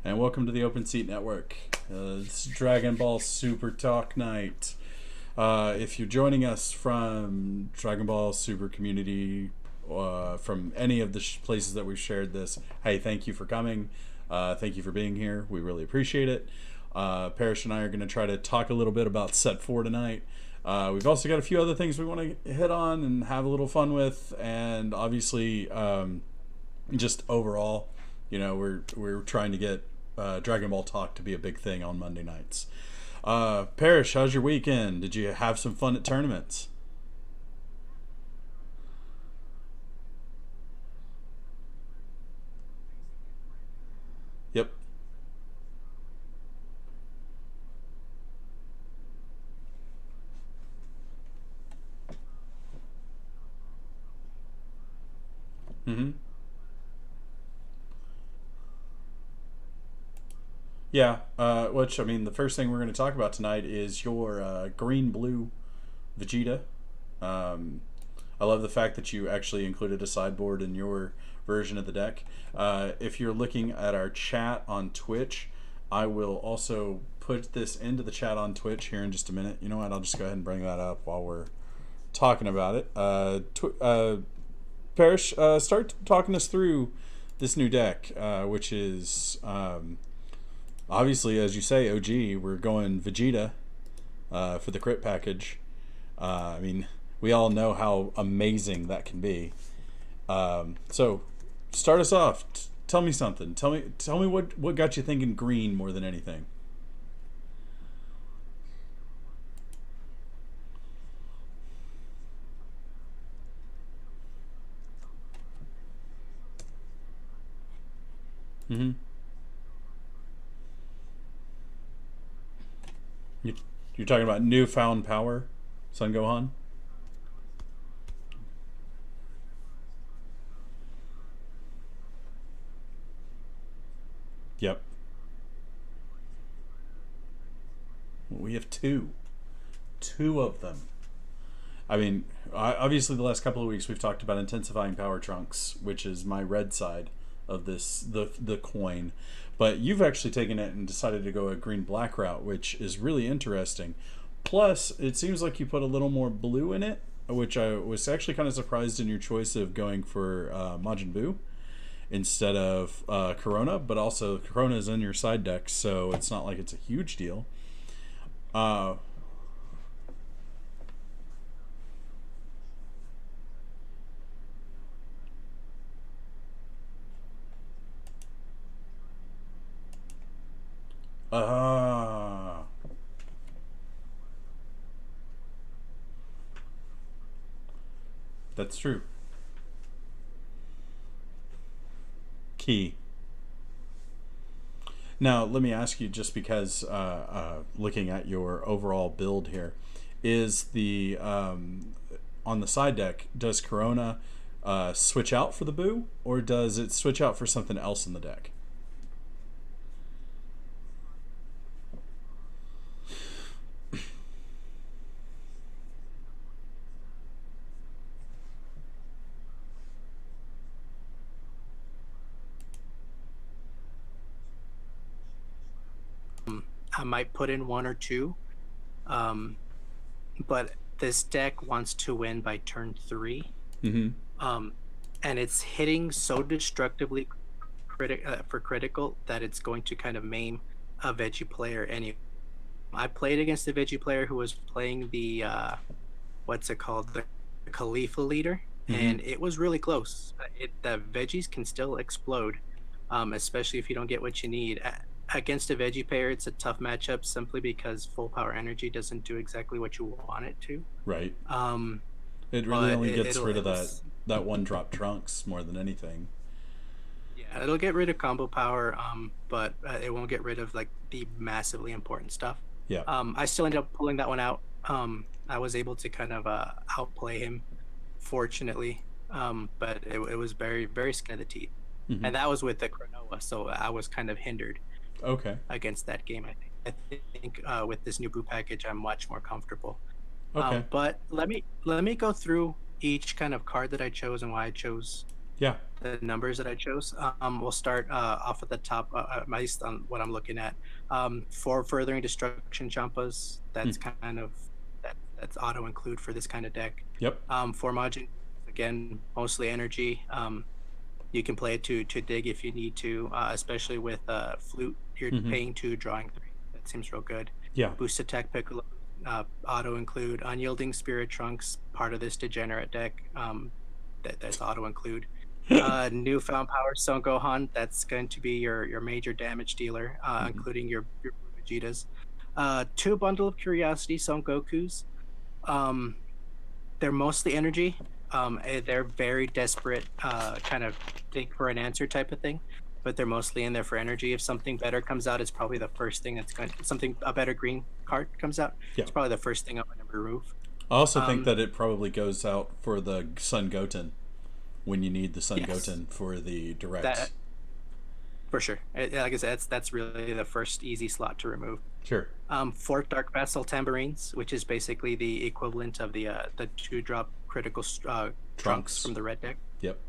and welcome to the Open Seat Network. It's Dragon Ball Super Talk Night. If you're joining us from Dragon Ball Super Community, from any of the places that we've shared this, hey, thank you for coming. Thank you for being here. We really appreciate it. Parrish and I are going to try to talk a little bit about Set 4 tonight. We've also got a few other things we want to hit on and have a little fun with, and obviously just overall, you know, we're trying to get Dragon Ball Talk to be a big thing on Monday nights. Parrish, how's your weekend? Did you have some fun at tournaments? Yep. Mm-hmm. Yeah, which, I mean, the first thing we're going to talk about tonight is your Green Blue Vegeta. Um, I love the fact that you actually included a sideboard in your version of the deck. If you're looking at our chat on Twitch, I will also put this into the chat on Twitch here in just a minute. You know what? I'll just go ahead and bring that up while we're talking about it. Parrish, start talking us through this new deck, which is obviously, as you say, OG. We're going Vegeta for the crit package. I mean, we all know how amazing that can be. So, start us off. Tell me something. Tell me what got you thinking green more than anything. Mm-hmm. You, you're talking about newfound power, Son Gohan? Yep. We have two of them. I mean, obviously the last couple of weeks we've talked about intensifying power trunks, which is my red side of this the coin. But you've actually taken it and decided to go a green black route, which is really interesting. Plus, it seems like you put a little more blue in it, which I was actually kind of surprised in your choice of going for Majin Buu instead of Corona. But also Corona is in your side deck, so it's not like it's a huge deal. Uh, uh, that's true. Key. Now, let me ask you, just because looking at your overall build here, is the on the side deck, does Corona switch out for the Boo, or does it switch out for something else in the deck? I might put in one or two, um, but this deck wants to win by turn 3, Mm-hmm. um, and it's hitting so destructively for critical that it's going to kind of maim a veggie player. I played against a veggie player who was playing the what's it called, the Khalifa leader, Mm-hmm. and it was really close. The veggies can still explode, especially if you don't get what you need. Against a veggie pair, it's a tough matchup simply because full power energy doesn't do exactly what you want it to. Right. Um, It really but only it, gets it'll rid of it'll that one drop trunks more than anything. yeah, it'll get rid of combo power, but it won't get rid of like the massively important stuff. Yeah. I still ended up pulling that one out. I was able to kind of outplay him, fortunately, but it was very very skin of the teeth, Mm-hmm. and that was with the Cronoa, so I was kind of hindered Okay. against that game. I think with this new Boo package, I'm much more comfortable. Okay. But let me go through each kind of card that I chose and why I chose Yeah. the numbers that I chose. We'll start off at the top, at least on what I'm looking at. For furthering destruction champas, Hmm. that's kind of that's auto include for this kind of deck. Yep. For Majin, again, mostly energy. You can play it to dig if you need to, especially with flute. You're Hmm. paying 2, drawing 3. That seems real good. Yeah. Boost attack Piccolo, auto include. Unyielding Spirit Trunks, part of this degenerate deck. That's auto include. Newfound Power Son Gohan, that's going to be your major damage dealer, including your Vegetas. 2 Bundle of Curiosity Son Gokus. Um, they're mostly energy. They're very desperate, kind of dig for an answer type of thing, but they're mostly in there for energy. If something better comes out, it's probably the first thing that's going. A better green card comes out. Yeah. It's probably the first thing I'm going to remove. I also think that it probably goes out for the Sun Goten when you need the Sun Yes. Goten for the direct. That for sure. Like I said, that's really the first easy slot to remove. Sure. 4 Dark Vassal Tambourines, which is basically the equivalent of the 2-drop critical trunks from the red deck. Yep.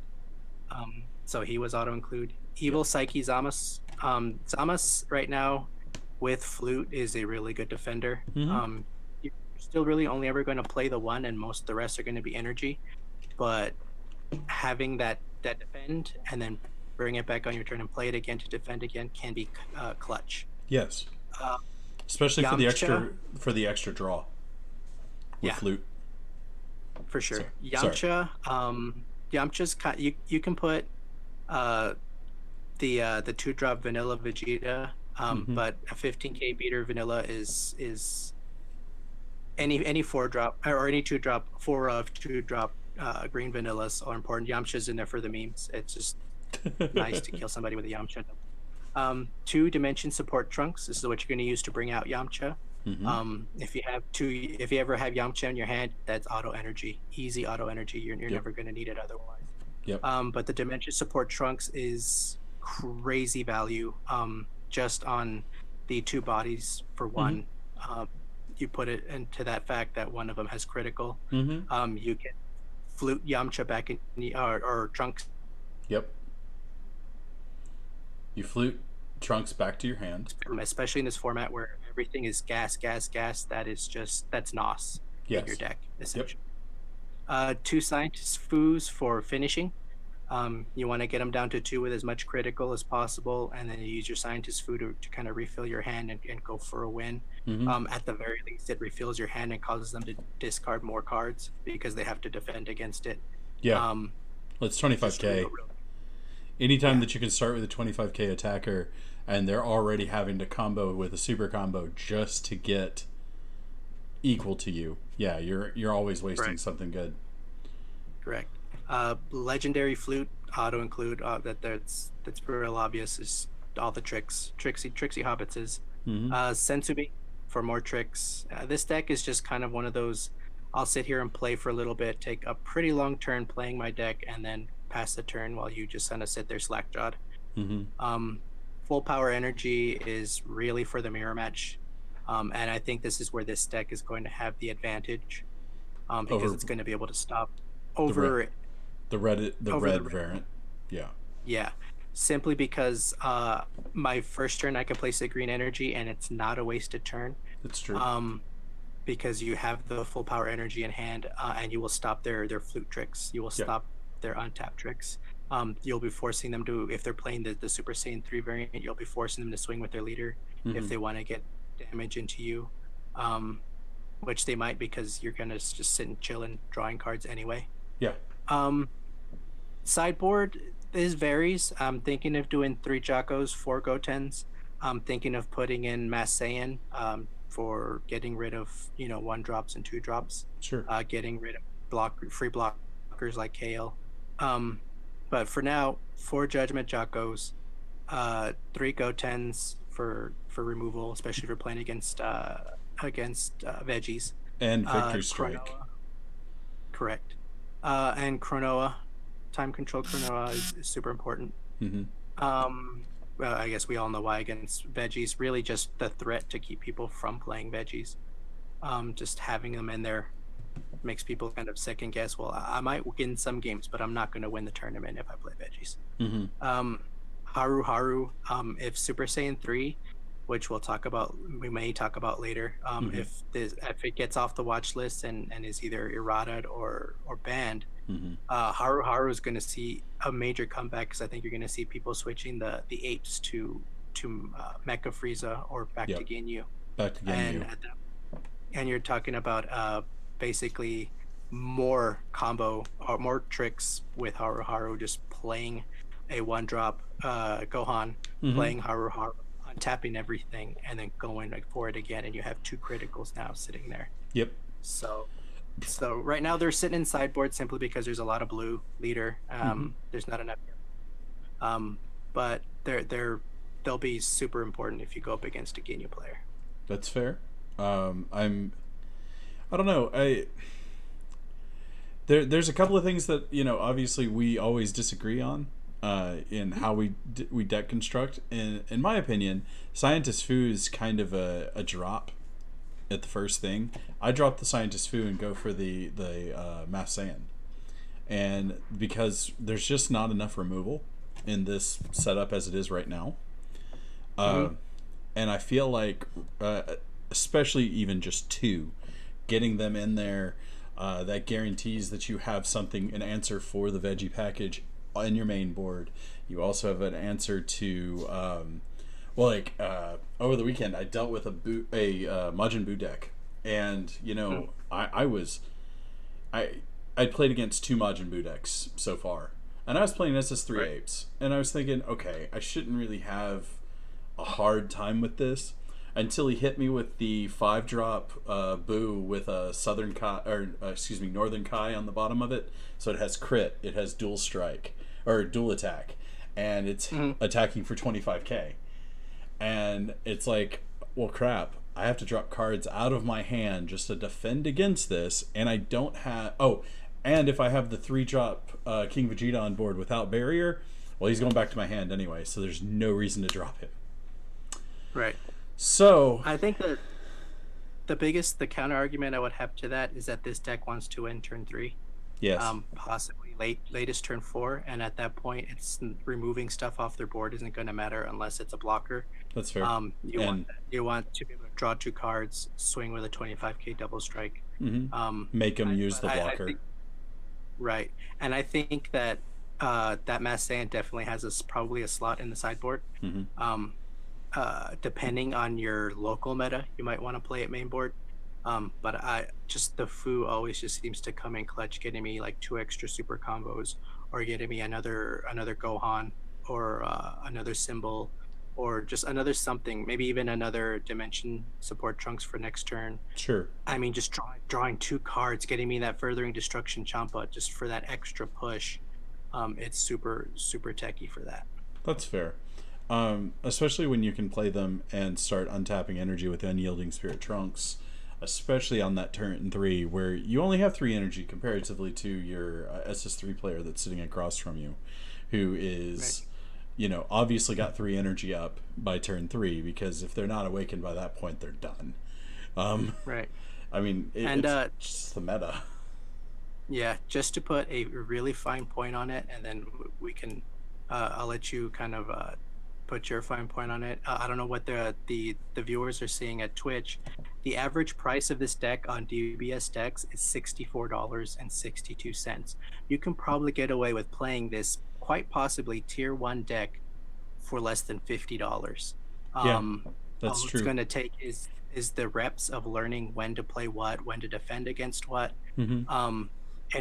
So he was auto include. Evil Psyche Zamas. Zamas right now with flute is a really good defender. Mm-hmm. You're still really only ever going to play the one, and most of the rest are going to be energy. But having that defend and then bring it back on your turn and play it again to defend again can be clutch. Yes. Especially Yamcha, for the extra draw with flute. For sure. Sorry. Yamcha, Yamcha's you can put the 2-drop vanilla Vegeta, but a 15k beater vanilla is any 4-drop or any 2-drop 4 of 2-drop green vanillas are important. Yamcha's in there for the memes. It's just nice to kill somebody with a Yamcha. 2 dimension support trunks. This is what you're going to use to bring out Yamcha. If you ever have Yamcha in your hand, that's auto energy, easy auto energy. You're never going to need it otherwise. Yep. But the dimension support trunks is crazy value. Just on the 2 bodies for 1. You put it into that fact that one of them has critical. You can flute Yamcha back in or trunks. Yep. You flute Trunks back to your hand, especially in this format where everything is gas. That's NOS in your deck essentially. 2 Scientist Foos for finishing. You want to get them down to 2 with as much critical as possible, and then you use your Scientist Food to kind of refill your hand and go for a win. At the very least, it refills your hand and causes them to discard more cards because they have to defend against it. Yeah. Well, it's 25k. Anytime that you can start with a 25k attacker and they're already having to combo with a super combo just to get equal to you, you're always wasting something good. Correct. Legendary flute auto include that's real obvious is all the tricks. Trixie Hobbits is Sensubi for more tricks. This deck is just kind of one of those. I'll sit here and play for a little bit, take a pretty long turn playing my deck, and then pass the turn while you just kind of sit there slack-jawed. Full power energy is really for the mirror match, and I think this is where this deck is going to have the advantage, because it's going to be able to stop over the red variant. Yeah. Simply because my first turn I can place a green energy and it's not a wasted turn. That's true. Because you have the full power energy in hand, and you will stop their flute tricks. You will stop their untapped tricks. You'll be forcing them to, if they're playing the Super Saiyan 3 variant, you'll be forcing them to swing with their leader if they want to get damage into you, which they might because you're going to just sit and chill and drawing cards anyway. Yeah. Sideboard, this varies. I'm thinking of doing 3 Jocos, 4 Gotens. I'm thinking of putting in Mass Saiyan for getting rid of 1 drops and 2 drops. Sure. Getting rid of free blockers like Kale. But for now, 4 Judgment Jocos, 3 Gotens for removal, especially if you're playing against veggies. And Victor Strike. Chronoa. Correct. And Chronoa. Time control Chronoa is super important. Well, I guess we all know why against veggies. Really just the threat to keep people from playing veggies. Just having them in there makes people kind of second guess. Well, I might win some games, but I'm not going to win the tournament if I play veggies. Mm-hmm. Haru, if Super Saiyan 3, which we may talk about later, Mm-hmm. if it gets off the watch list and is either errata or banned, Mm-hmm. Haru is going to see a major comeback, because I think you're going to see people switching the apes to Mecha Frieza or back to Yep. Ginyu, Back to and Genyu. and you're talking about basically more combo or more tricks with Haru, just playing a one drop Gohan, Mm-hmm. playing Haru, untapping everything, and then going like for it again, and you have two criticals now sitting there. Yep. So right now they're sitting in sideboard simply because there's a lot of blue leader. Mm-hmm. There's not enough. But they'll be super important if you go up against a Ginyu player. That's fair. I don't know. There's a couple of things that, obviously we always disagree on in how we deck construct. In my opinion, Scientist Fu is kind of a drop at the first thing. I drop the Scientist Fu and go for the Mass Saiyan, and because there's just not enough removal in this setup as it is right now. Mm-hmm. And I feel like, especially even just two, getting them in there, that guarantees that you have an answer for the veggie package in your main board. You also have an answer to, over the weekend I dealt with a Majin Buu deck, and I played against two Majin Buu decks so far, and I was playing SS3 Right. apes, and I was thinking, okay, I shouldn't really have a hard time with this, until he hit me with the 5-drop Boo with a Northern Kai on the bottom of it. So it has crit, it has dual strike or dual attack, and it's attacking for 25k. And it's like, well, crap! I have to drop cards out of my hand just to defend against this, and I don't have. Oh, and if I have the 3-drop King Vegeta on board without barrier, well, he's going back to my hand anyway. So there's no reason to drop him. Right. So I think that the counter argument I would have to that is that this deck wants to end turn 3, yes, possibly latest turn 4, and at that point, it's removing stuff off their board isn't going to matter unless it's a blocker. that's fair. You want to be able to draw 2 cards, swing with a 25k double strike. Make him use the I blocker. think, right, and I think that that Mass Saiyan definitely has probably a slot in the sideboard. Depending on your local meta, you might want to play it main board. But the Fu always just seems to come in clutch, getting me like 2 extra super combos, or getting me another Gohan, or another symbol, or just another something, maybe even another dimension support trunks for next turn. Sure. I mean, just drawing 2 cards, getting me that Furthering Destruction Champa just for that extra push. It's super techy for that. That's fair. Especially when you can play them and start untapping energy with Unyielding Spirit Trunks, especially on that turn 3 where you only have 3 energy comparatively to your SS3 player that's sitting across from you, who is, obviously got 3 energy up by turn 3, because if they're not awakened by that point, they're done. Right. I mean, it's just the meta. Yeah, just to put a really fine point on it, and then we can, I'll let you kind of put your fine point on it. I don't know what the viewers are seeing at Twitch. The average price of this deck on DBS decks is $64.62. You can probably get away with playing this quite possibly tier 1 deck for less than $50. Yeah, that's all true. it's going to take is the reps of learning when to play what, when to defend against what, in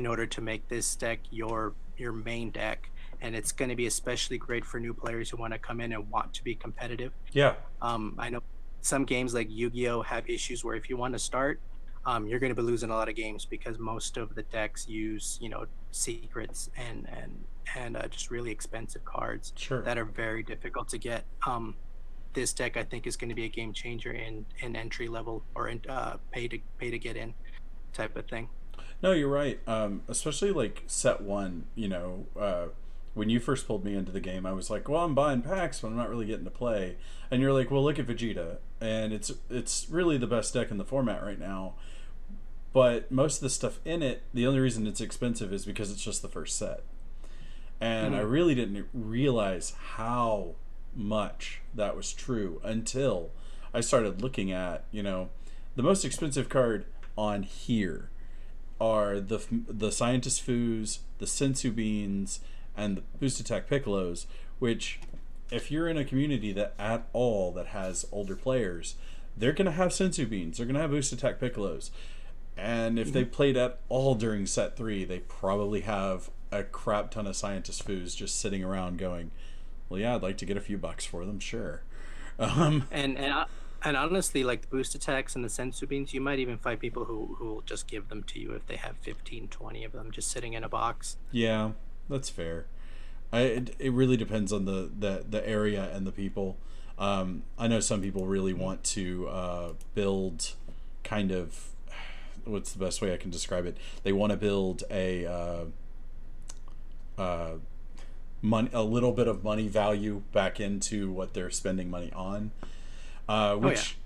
order to make this deck your main deck. And it's going to be especially great for new players who want to come in and want to be competitive. Yeah. I know some games like Yu-Gi-Oh have issues where if you want to start, you're going to be losing a lot of games, because most of the decks use secrets and just really expensive cards. Sure. That are very difficult to get. This deck, I think, is going to be a game changer in entry level or in pay to get in type of thing. No, you're right. Especially like set 1, when you first pulled me into the game, I was like, well, I'm buying packs, but I'm not really getting to play. And you're like, well, look at Vegeta, and it's really the best deck in the format right now. But most of the stuff in it, the only reason it's expensive is because it's just the first set. And I really didn't realize how much that was true until I started looking at, the most expensive card on here are the Scientist Foos, the Sensu Beans, and the Boost Attack Piccolos, which, if you're in a community that has older players, they're going to have Sensu Beans, they're going to have Boost Attack Piccolos. And if they played at all during set 3, they probably have a crap ton of Scientist Foos just sitting around going, well, yeah, I'd like to get a few bucks for them, sure. And honestly, like the boost attacks and the sensu beans, you might even find people who will just give them to you if they have 15, 20 of them just sitting in a box. Yeah, that's fair. It really depends on the area and the people. I know some people really want to build kind of, what's the best way I can describe it? They want to build a little bit of money value back into what they're spending money on.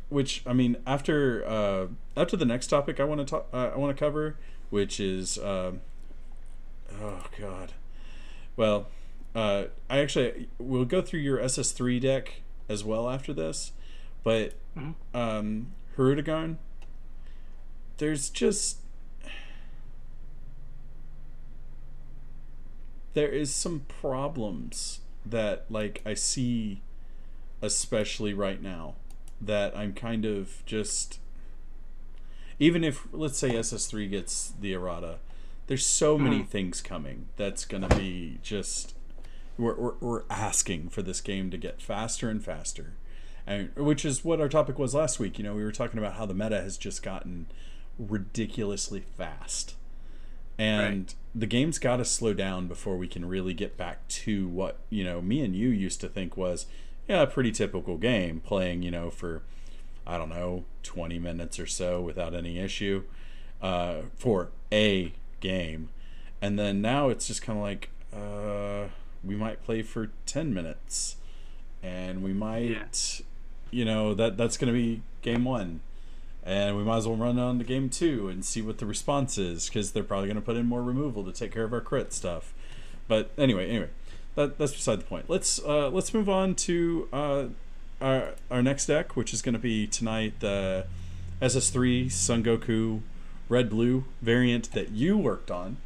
Which I mean, after the next topic I want to cover, which is oh god, well, we'll go through your SS3 deck as well after this, but Hirudegan, there is some problems that I see, especially right now, that I'm kind of just, even if, let's say, SS3 gets the errata, there's so many things coming that's gonna be just, we're asking for this game to get faster and faster, and which is what our topic was last week. We were talking about how the meta has just gotten ridiculously fast, and the game's got to slow down before we can really get back to what me and you used to think was a pretty typical game, playing for, I don't know, 20 minutes or so without any issue, for a game. And then now it's just kind of like, we might play for 10 minutes and we might that's going to be game 1, and we might as well run on to game 2 and see what the response is, because they're probably going to put in more removal to take care of our crit stuff. But anyway, that's beside the point. Let's move on to our next deck, which is going to be tonight the SS3 Son Goku Red Blue variant that you worked on,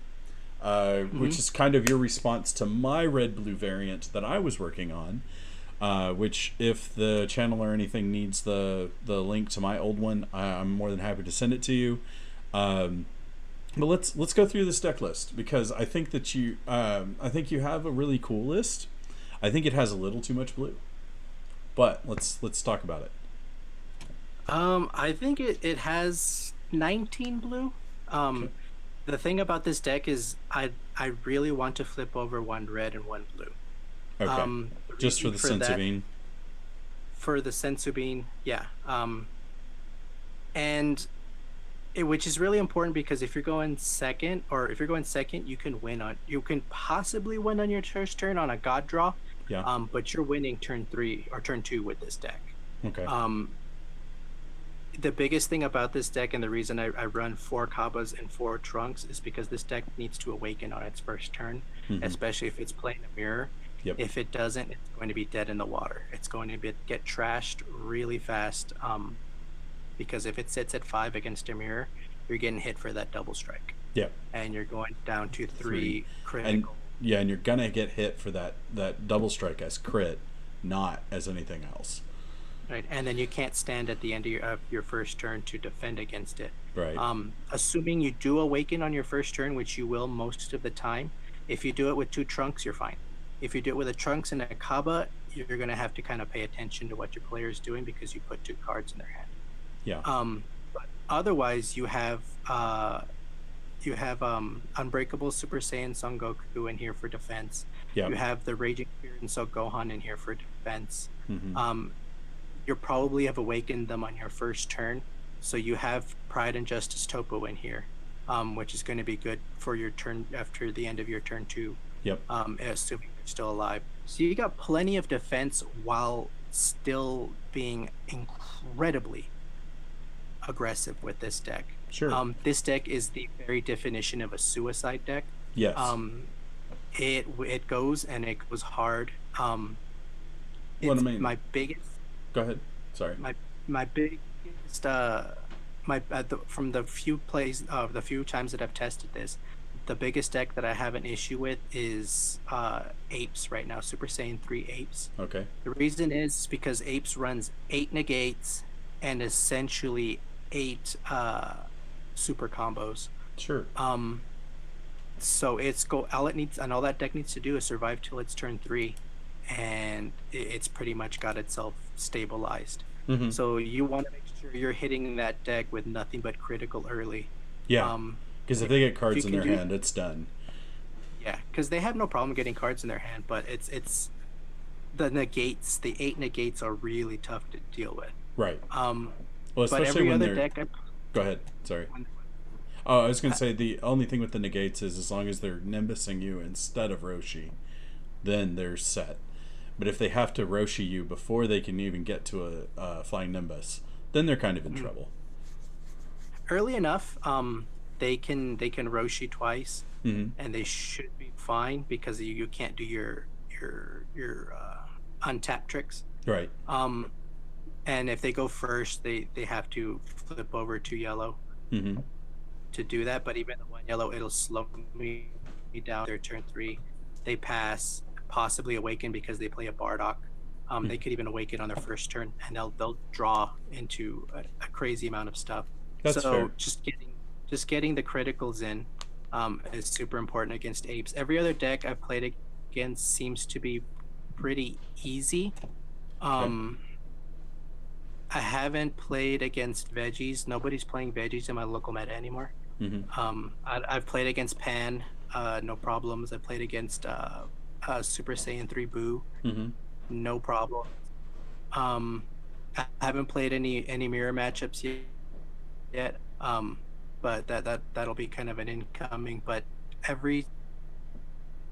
which is kind of your response to my Red Blue variant that I was working on. Which, if the channel or anything needs the link to my old one, I'm more than happy to send it to you. But let's go through this deck list, because I think that you have a really cool list. I think it has a little too much blue, but let's talk about it. I think it has 19 blue. Okay. The thing about this deck is I really want to flip over 1 red and 1 blue. Okay. Just for the Sensu Bean. For the Sensu Bean, yeah. And which is really important, because if you're going second, you can possibly win on your first turn on a God draw. Yeah. But you're winning turn 3 or turn 2 with this deck. Okay. The biggest thing about this deck, and the reason I run 4 Kabbas and 4 Trunks, is because this deck needs to awaken on its first turn, especially if it's playing a mirror. Yep. If it doesn't, it's going to be dead in the water. It's going to get trashed really fast, because if it sits at 5 against a mirror, you're getting hit for that double strike. Yeah. And you're going down to 3 critical. And you're gonna get hit for that double strike as crit, not as anything else. Right, and then you can't stand at the end of your first turn to defend against it. Right. Assuming you do awaken on your first turn, which you will most of the time, if you do it with 2 Trunks, you're fine. If you do it with a Trunks and a Kabba, you're going to have to kind of pay attention to what your player is doing, because you put 2 cards in their hand. Yeah. But otherwise, you have Unbreakable Super Saiyan Son Goku in here for defense. Yeah. You have the Raging Spirit and So Gohan in here for defense. Mm-hmm. You probably have awakened them on your first turn, so you have Pride and Justice Topo in here, which is going to be good for your turn after the end of your turn 2. Yep. Assuming you're still alive. So you got plenty of defense while still being incredibly aggressive with this deck. Sure. This deck is the very definition of a suicide deck. Yes. It goes and it goes hard. Well, I It's mean, my biggest go ahead. Sorry. my biggest from the few times that I've tested this, the biggest deck that I have an issue with is Apes right now, Super Saiyan 3 Apes. Okay. The reason is because Apes runs 8 negates and essentially 8 super combos. Sure. So all that deck needs to do is survive till its turn 3, and it's pretty much got itself stabilized. Mm-hmm. So you want to make sure you're hitting that deck with nothing but critical early. Yeah. Because if they get cards if in you their can hand, it's done. Yeah, because they have no problem getting cards in their hand, but it's the negates. The 8 negates are really tough to deal with. Right. Well, Well, but especially every when other they're. deck, Go ahead. Sorry. Oh, I was going to say the only thing with the negates is as long as they're nimbusing you instead of Roshi, then they're set. But if they have to Roshi you before they can even get to a flying nimbus, then they're kind of in trouble. early enough, they can Roshi twice, Mm-hmm. and they should be fine because you can't do your untap tricks. Right. And if they go first, they have to flip over to yellow Mm-hmm. to do that. But even the 1 yellow, it'll slow me down their turn 3. They pass, possibly awaken because they play a Bardock. They could even awaken on their first turn, and they'll draw into a crazy amount of stuff. That's so fair. just getting the criticals in is super important against Apes. Every other deck I've played against seems to be pretty easy. I haven't played against veggies. Nobody's playing veggies in my local meta anymore. Mm-hmm. I've played against Pan, no problems. I played against Super Saiyan 3 Boo, Mm-hmm. no problem. I haven't played any mirror matchups yet. But that'll be kind of an incoming. But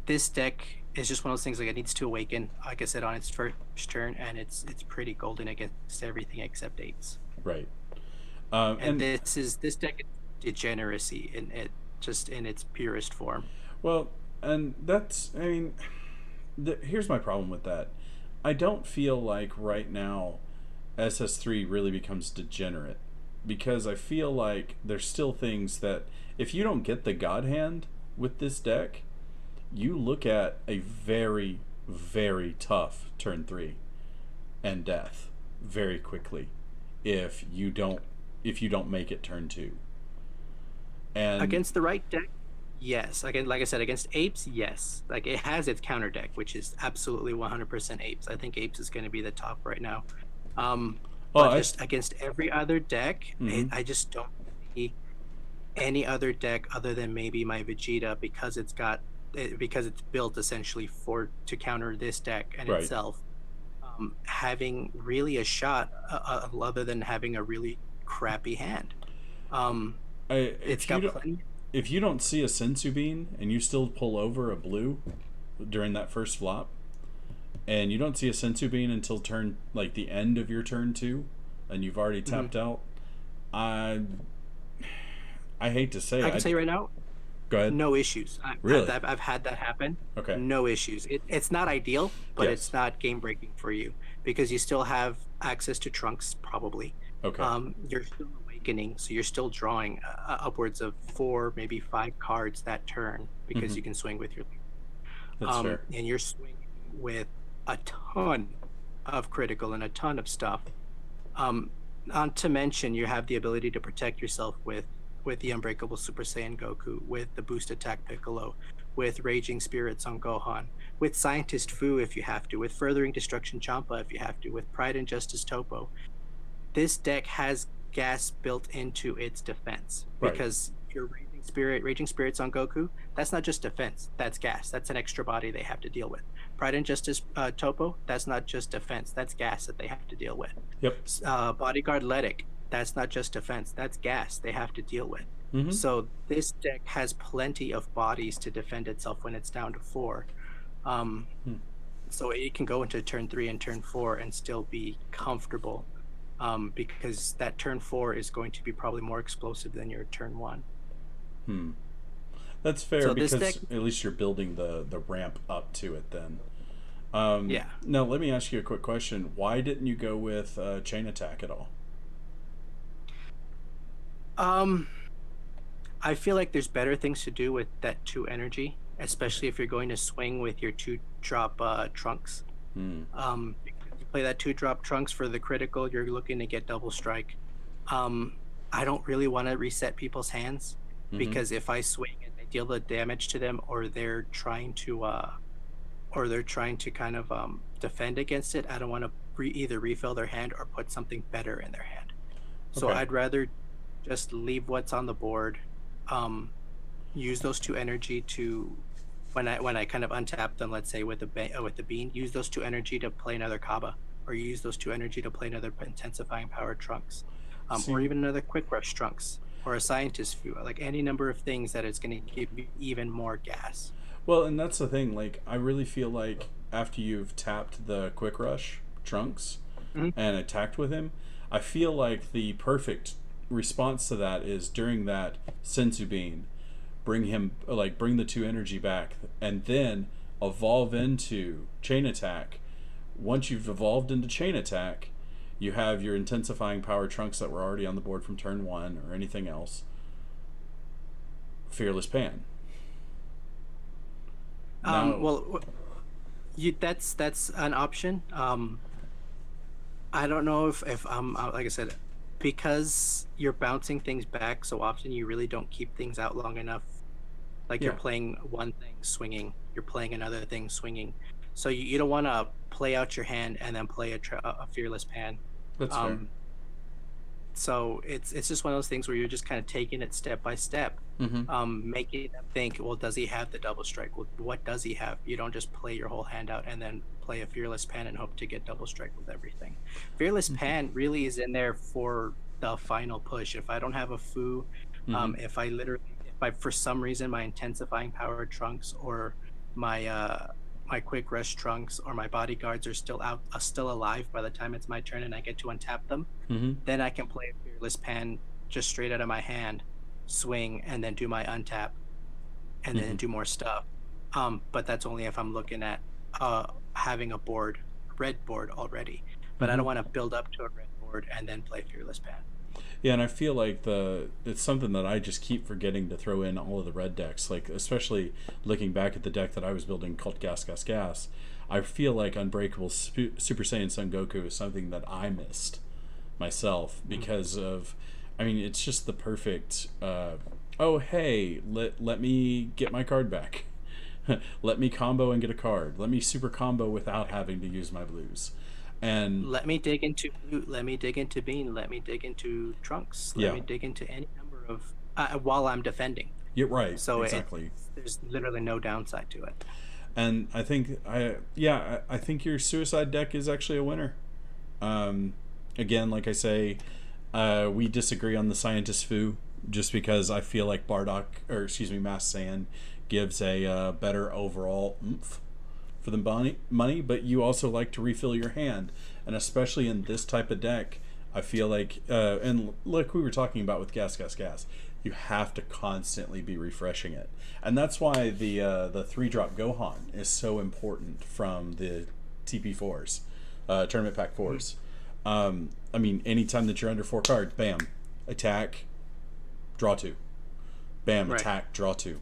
this deck is just one of those things, like, it needs to awaken, like I said, on its first turn, and it's pretty golden against everything except Apes. Right. And this deck is degeneracy in its purest form. Well, and that's, I mean, here's my problem with that. I don't feel like right now SS3 really becomes degenerate, because I feel like there's still things that if you don't get the God Hand with this deck, you look at a very, very tough turn 3 and death very quickly if you don't make it turn 2. And Against the right deck, yes. Again, like I said, against Apes, yes. Like, it has its counter deck, which is absolutely 100% Apes. I think Apes is going to be the top right now. But just against every other deck, Mm-hmm. I just don't see any other deck other than maybe my Vegeta, because it's built essentially to counter this deck and Right. itself, having really a shot other than having a really crappy hand. It's got plenty. If you don't see a Sensu Bean and you still pull over a blue during that first flop, and you don't see a Sensu Bean until the end of your turn 2, and you've already tapped out, I hate to say I can tell you right now, Go ahead. no issues. Really? I've had that happen. Okay. No issues. It's not ideal, but Yes. it's not game breaking for you, because you still have access to trunks probably. Okay. You're still awakening, so you're still drawing upwards of 4, maybe 5 cards that turn, because Mhm. you can swing with your That's fair. and you're swinging with a ton of critical and a ton of stuff. Not to mention, you have the ability to protect yourself with the Unbreakable Super Saiyan Goku, with the Boost Attack Piccolo, with Raging Spirits on Gohan, with Scientist Fu if you have to, with Furthering Destruction Champa if you have to, with Pride and Justice Topo. This deck has gas built into its defense, Right. because your Raging Spirits on Goku, that's not just defense, that's gas. That's an extra body they have to deal with. Pride and Justice Topo, that's not just defense, that's gas that they have to deal with. Yep. Bodyguard Letic, that's not just defense, that's gas they have to deal with. Mm-hmm. So this deck has plenty of bodies to defend itself when it's down to 4. So it can go into turn 3 and turn 4 and still be comfortable. because that turn 4 is going to be probably more explosive than your turn 1. Hmm. That's fair So this deck, because at least you're building the ramp up to it then. yeah. Now, let me ask you a quick question. Why didn't you go with chain attack at all? Um, I feel like there's better things to do with that 2 energy, especially if you're going to swing with your 2 drop trunks. Hmm. Because you play that 2 drop trunks for the critical, you're looking to get double strike. Um, I don't really want to reset people's hands Mm-hmm. because if I swing and I deal the damage to them, or they're trying to kind of defend against it, I don't want to either refill their hand or put something better in their hand. So Okay. I'd rather just leave what's on the board, um, use those 2 energy to when I kind of untap them, let's say with with the bean, use those 2 energy to play another Kaba, or use those 2 energy to play another intensifying power trunks, or See, even another quick rush trunks, or a scientist few, like any number of things that is going to give you even more gas. well, and that's the thing. Like, I really feel like after you've tapped the quick rush trunks Mhm. and attacked with him, I feel like the perfect response to that is during that sensu bean, bring him like bring the 2 energy back, and then evolve into chain attack. Once you've evolved into chain attack, you have your intensifying power trunks that were already on the board from turn 1 or anything else. Fearless pan. Now, Well, that's an option. I don't know if like I said, because you're bouncing things back so often, you really don't keep things out long enough. Like you're yeah, playing one thing swinging, you're playing another thing swinging. So you don't want to play out your hand and then play a fearless pan. that's fair. Um, so it's just one of those things where you're just kind of taking it step by step, Mm-hmm. making them think, well, does he have the double strike? Well, what does he have? You don't just play your whole hand out and then play a fearless pan and hope to get double strike with everything. Fearless Mm-hmm. pan really is in there for the final push. If I don't have a foo, Mm-hmm. if I for some reason my intensifying power trunks or my my quick rush trunks or my bodyguards are still alive by the time it's my turn and I get to untap them, Mm-hmm. then I can play a fearless pan just straight out of my hand, swing, and then do my untap, and Mm-hmm. then do more stuff. But that's only if I'm looking at having a red board already. But I Mm-hmm. don't want to build up to a red board and then play fearless pan. Yeah, and I feel like it's something that I just keep forgetting to throw in all of the red decks. Like, especially looking back at the deck that I was building called Gas Gas Gas, I feel like Unbreakable Super Saiyan Son Goku is something that I missed myself Mhm. because of, I mean, it's just the perfect. Oh hey, let me get my card back. Let me combo and get a card. Let me super combo without having to use my blues. And Let me dig into blue. Let me dig into bean. Let me dig into trunks. Let yeah, me dig into any number of while I'm defending. you're right, So exactly. there's literally no downside to it. And I think I think your suicide deck is actually a winner. Um, Again, like I say, we disagree on the scientist foo just because I feel like Bardock or excuse me, Mass Sand gives a better overall oomph for the money, but you also like to refill your hand, and especially in this type of deck, I feel like and like we were talking about with Gas Gas Gas, you have to constantly be refreshing it, and that's why the 3-drop Gohan is so important from the TP4s, tournament pack Mhm. 4s. I mean, anytime that you're under 4 cards, bam, attack, draw 2, bam, Right. attack, draw 2,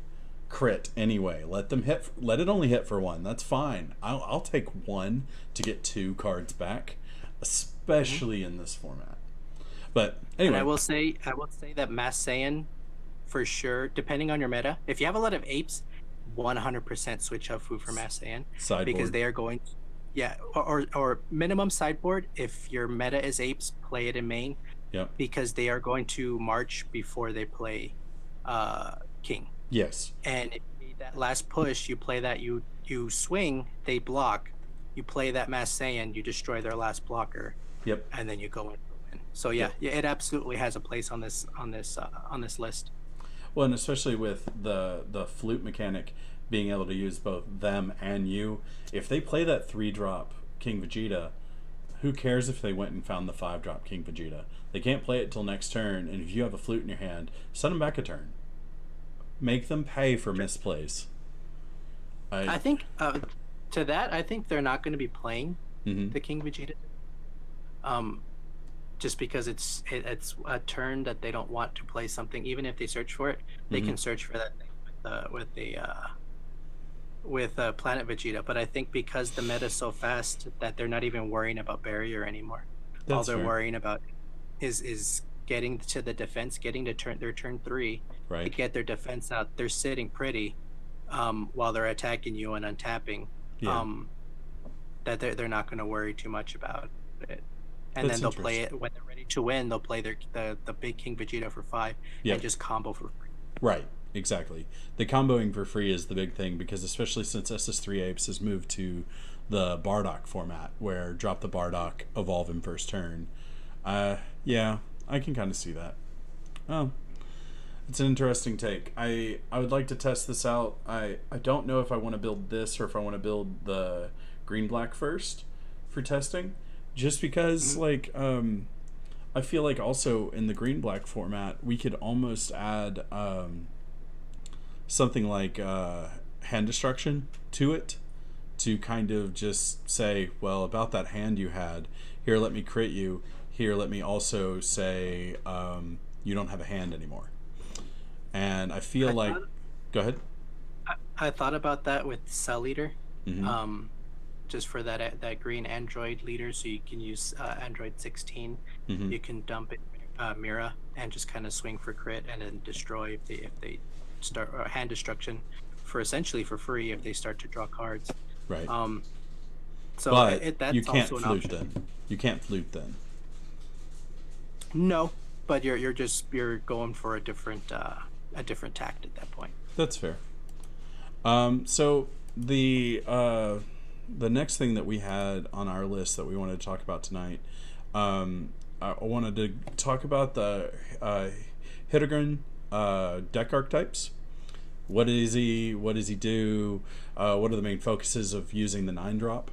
crit anyway. Let them hit. Let it only hit for 1. That's fine. I'll take 1 to get 2 cards back, Mhm. especially in this format. But And anyway, I will say that Mass Saiyan, for sure, depending on your meta, if you have a lot of apes, 100% switch Fu for Mass Saiyan because sideboard. they are going to, yeah, or minimum sideboard. If your meta is apes, play it in main Yep. because they are going to march before they play king. Yes. And if you need that last push, you play that you swing, they block. You play that Mass Saiyan, you destroy their last blocker, Yep. and then you go in for win. So yeah, Yep. yeah, it absolutely has a place on this list. Well, and especially with the flute mechanic being able to use both them and you. If they play that 3-drop King Vegeta, who cares if they went and found the 5-drop King Vegeta? They can't play it till next turn, and if you have a flute in your hand, send them back a turn. Make them pay for misplays. I think to that, I think they're not going to be playing Mhm. the King Vegeta. Just because it's a turn that they don't want to play something, even if they search for it, they can search for that thing with Planet Vegeta. But I think because the meta is so fast that they're not even worrying about barrier anymore. All That's they're fair. worrying about is getting to the defense, getting to their turn 3 to Right. get their defense out. They're sitting pretty while they're attacking you and untapping. Yeah. That they're not going to worry too much about it. And That's then they'll play interesting. it when they're ready to win. They'll play the big King Vegeta for 5 Yep. and just combo for free. Right. Exactly. The comboing for free is the big thing, because especially since SS3 Apes has moved to the Bardock format, where drop the Bardock, evolve him first turn. Yeah, I can kind of see that. Oh, it's an interesting take. I would like to test this out. I don't know if I want to build this or if I want to build the green black first for testing, just because like I feel like also in the green black format we could almost add something like hand destruction to it, to kind of just say, well, about that hand you had, here, let me crit you, here, let me also say you don't have a hand anymore. And I feel I like, thought, go ahead. I thought about that with Cell Leader, Mm-hmm. just for that green Android leader, so you can use Android 16. Mm-hmm. You can dump it Mira and just kind of swing for crit and then destroy if they start hand destruction for essentially for free if they start to draw cards. Right. Um, so But you that's can't also an flute option. then. You can't flute then. No, but you're going for a different tact at that point. That's fair. So the next thing that we had on our list that we wanted to talk about tonight, I wanted to talk about the Hirudegan deck archetypes. What is he? What does he do? What are the main focuses of using the 9-drop?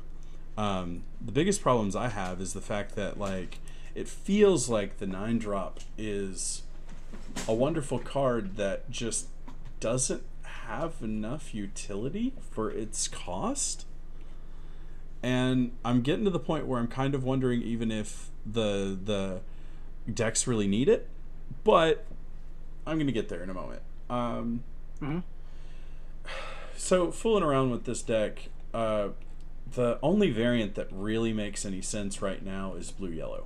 The biggest problems I have is the fact that like it feels like the 9-drop is a wonderful card that just doesn't have enough utility for its cost. And I'm getting to the point where I'm kind of wondering even if the decks really need it, but I'm going to get there in a moment. Hmm. So fooling around with this deck, the only variant that really makes any sense right now is blue-yellow.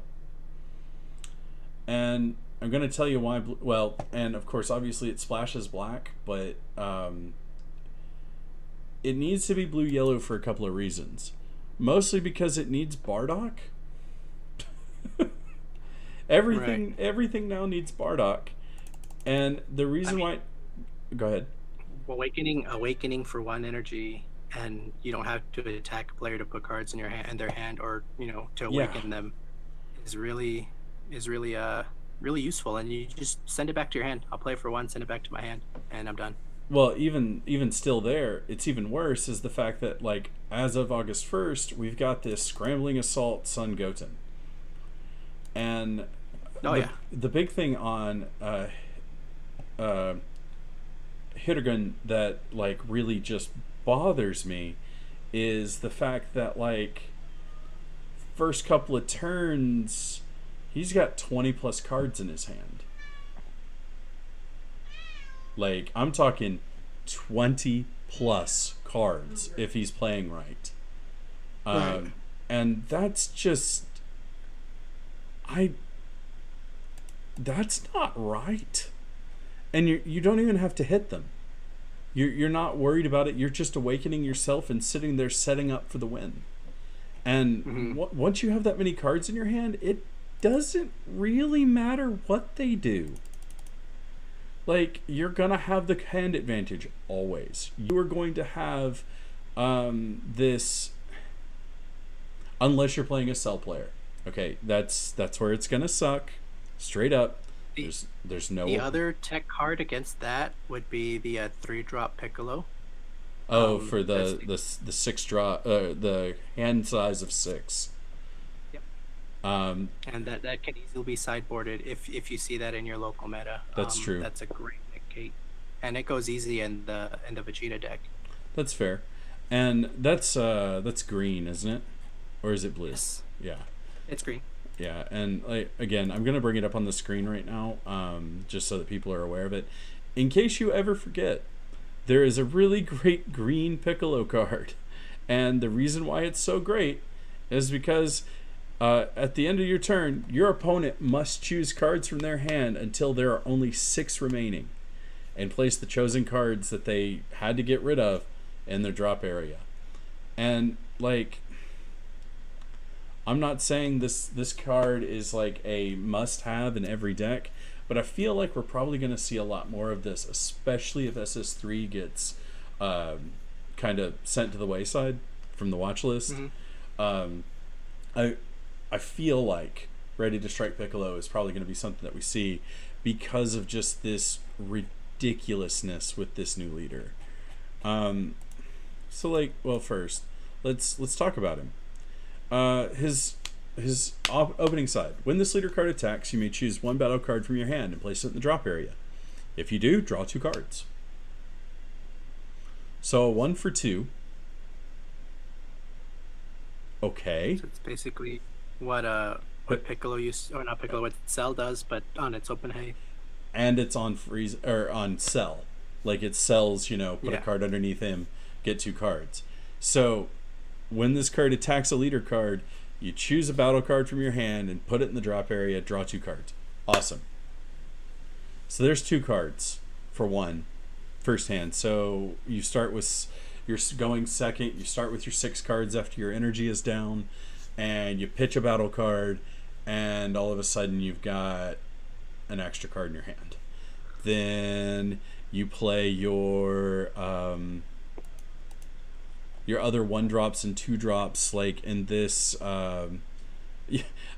And I'm going to tell you why. Well, and of course, obviously it splashes black, but it needs to be blue-yellow for a couple of reasons. Mostly because it needs Bardock. Right. Everything now needs Bardock. And the I reason mean, why... Go ahead. awakening for 1 energy, and you don't have to attack a player to put cards in their hand, or to Yeah. awaken them is really really useful. And you just send it back to your hand. I'll play for 1, send it back to my hand, and I'm done. Well, even still there, it's even worse is the fact that, like, as of August 1st, we've got this Scrambling Assault Sun Goten. And Oh yeah. the big thing on Hirudegan that, like, really just bothers me is the fact that, like, first couple of turns, he's got 20 plus cards in his hand. Like, I'm talking 20 plus cards if he's playing right. Right. And that's just... That's not right. And you don't even have to hit them. You're not worried about it. You're just awakening yourself and sitting there setting up for the win. And once you have that many cards in your hand, it doesn't really matter what they do. Like, you're gonna have the hand advantage always. You are going to have this, unless you're playing a cell player. Okay, that's where it's gonna suck. Straight up. The There's no... the other tech card against that would be the 3-drop Piccolo. Oh, for That's the 6 draw, the hand size of 6. Yep. And that can easily be sideboarded if you see that in your local meta. That's true. That's a great negate, and it goes easy in the Vegeta deck. That's fair. And that's green, isn't it? Or is it blue? Yes, Yeah. it's green. Yeah, and like again, I'm gonna bring it up on the screen right now, just so that people are aware of it. In case you ever forget, there is a really great green Piccolo card, and the reason why it's so great is because at the end of your turn, your opponent must choose cards from their hand until there are only 6 remaining, and place the chosen cards that they had to get rid of in their drop area. And like, I'm not saying this card is like a must-have in every deck, but I feel like we're probably going to see a lot more of this, especially if SS3 gets kind of sent to the wayside from the watch list. I feel like Ready to Strike Piccolo is probably going to be something that we see because of just this ridiculousness with this new leader. So like, well, first let's talk about him. His opening side. When this leader card attacks, you may choose 1 battle card from your hand and place it in the drop area. If you do, draw 2 cards. So 1 for 2. Okay. So it's basically what Piccolo used, or not Piccolo, what Cell does, but on its open hay. And it's on freeze or on Cell. Like it sells, put a card underneath him, get 2 cards. So when this card attacks a leader card, you choose a battle card from your hand and put it in the drop area, draw 2 cards. Awesome. So there's 2 cards for 1 first hand. So you start with, you're going second, you start with your 6 cards after your energy is down, and you pitch a battle card, and all of a sudden you've got an extra card in your hand. Then you play your other 1-drops and 2-drops, like in this. I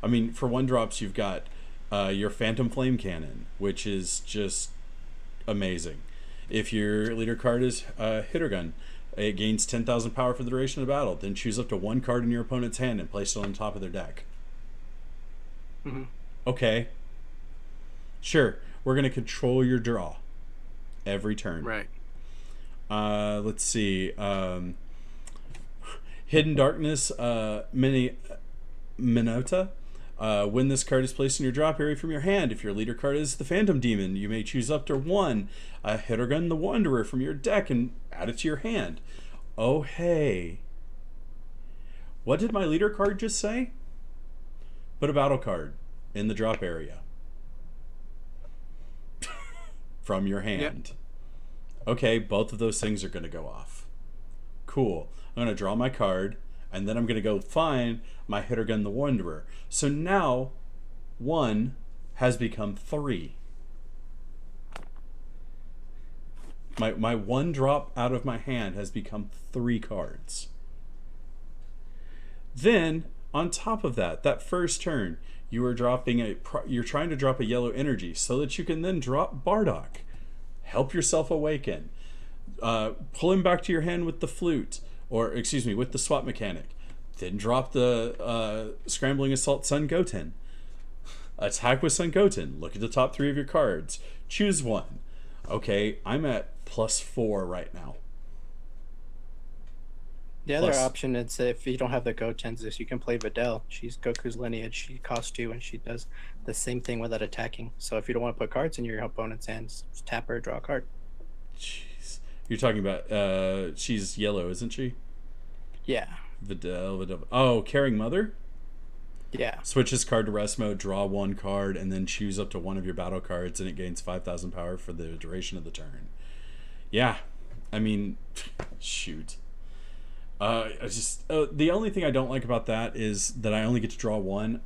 mean, for 1-drops, you've got your Phantom Flame Cannon, which is just amazing. If your leader card is Hirudegan, it gains 10,000 power for the duration of the battle. Then choose up to 1 card in your opponent's hand and place it on top of their deck. Okay. Sure, we're going to control your draw every turn. Right. Let's see. Hidden Darkness, Minota. When this card is placed in your drop area from your hand, if your leader card is the Phantom Demon, you may choose up to 1 Hirudegan the Wanderer from your deck and add it to your hand. Oh, hey. What did my leader card just say? Put a battle card in the drop area from your hand. Yep. Okay, both of those things are going to go off. Cool. I'm going to draw my card, and then I'm going to go find my Hirudegan the Wanderer. So now 1 has become 3. My 1 drop out of my hand has become 3 cards. Then, on top of that first turn, you're trying to drop a yellow energy so that you can then drop Bardock. Help yourself awaken. Pull him back to your hand with the flute, with the swap mechanic. Then drop the Scrambling Assault Sun Goten. Attack with Sun Goten. Look at the top 3 of your cards. Choose 1. Okay, I'm at +4 right now. The other option is if you don't have the Gotens, is you can play Videl. She's Goku's lineage. She costs 2 and she does the same thing without attacking. So if you don't want to put cards in your opponent's hands, just tap her, draw a card. Jeez. You're talking about, she's yellow, isn't she? Yeah. Videl. Oh, Caring Mother? Yeah. Switch this card to rest mode, draw 1 card, and then choose up to 1 of your battle cards, and it gains 5,000 power for the duration of the turn. Yeah. I mean, shoot. The only thing I don't like about that is that I only get to draw 1.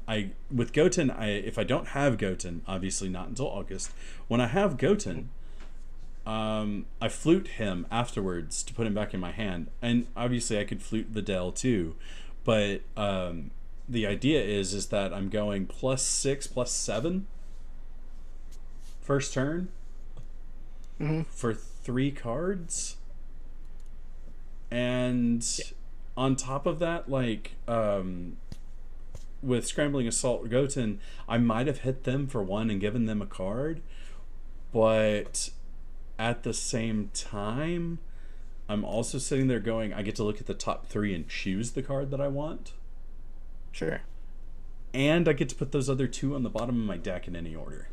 With Goten, if I don't have Goten, obviously not until August, when I have Goten, I flute him afterwards to put him back in my hand, and obviously I could flute Videl too, but the idea is that I'm going +6, +7 first turn for 3 cards. And on top of that, like, with Scrambling Assault Goten, I might have hit them for one and given them a card, but at the same time, I'm also sitting there going, I get to look at the top 3 and choose the card that I want. Sure. And I get to put those other 2 on the bottom of my deck in any order.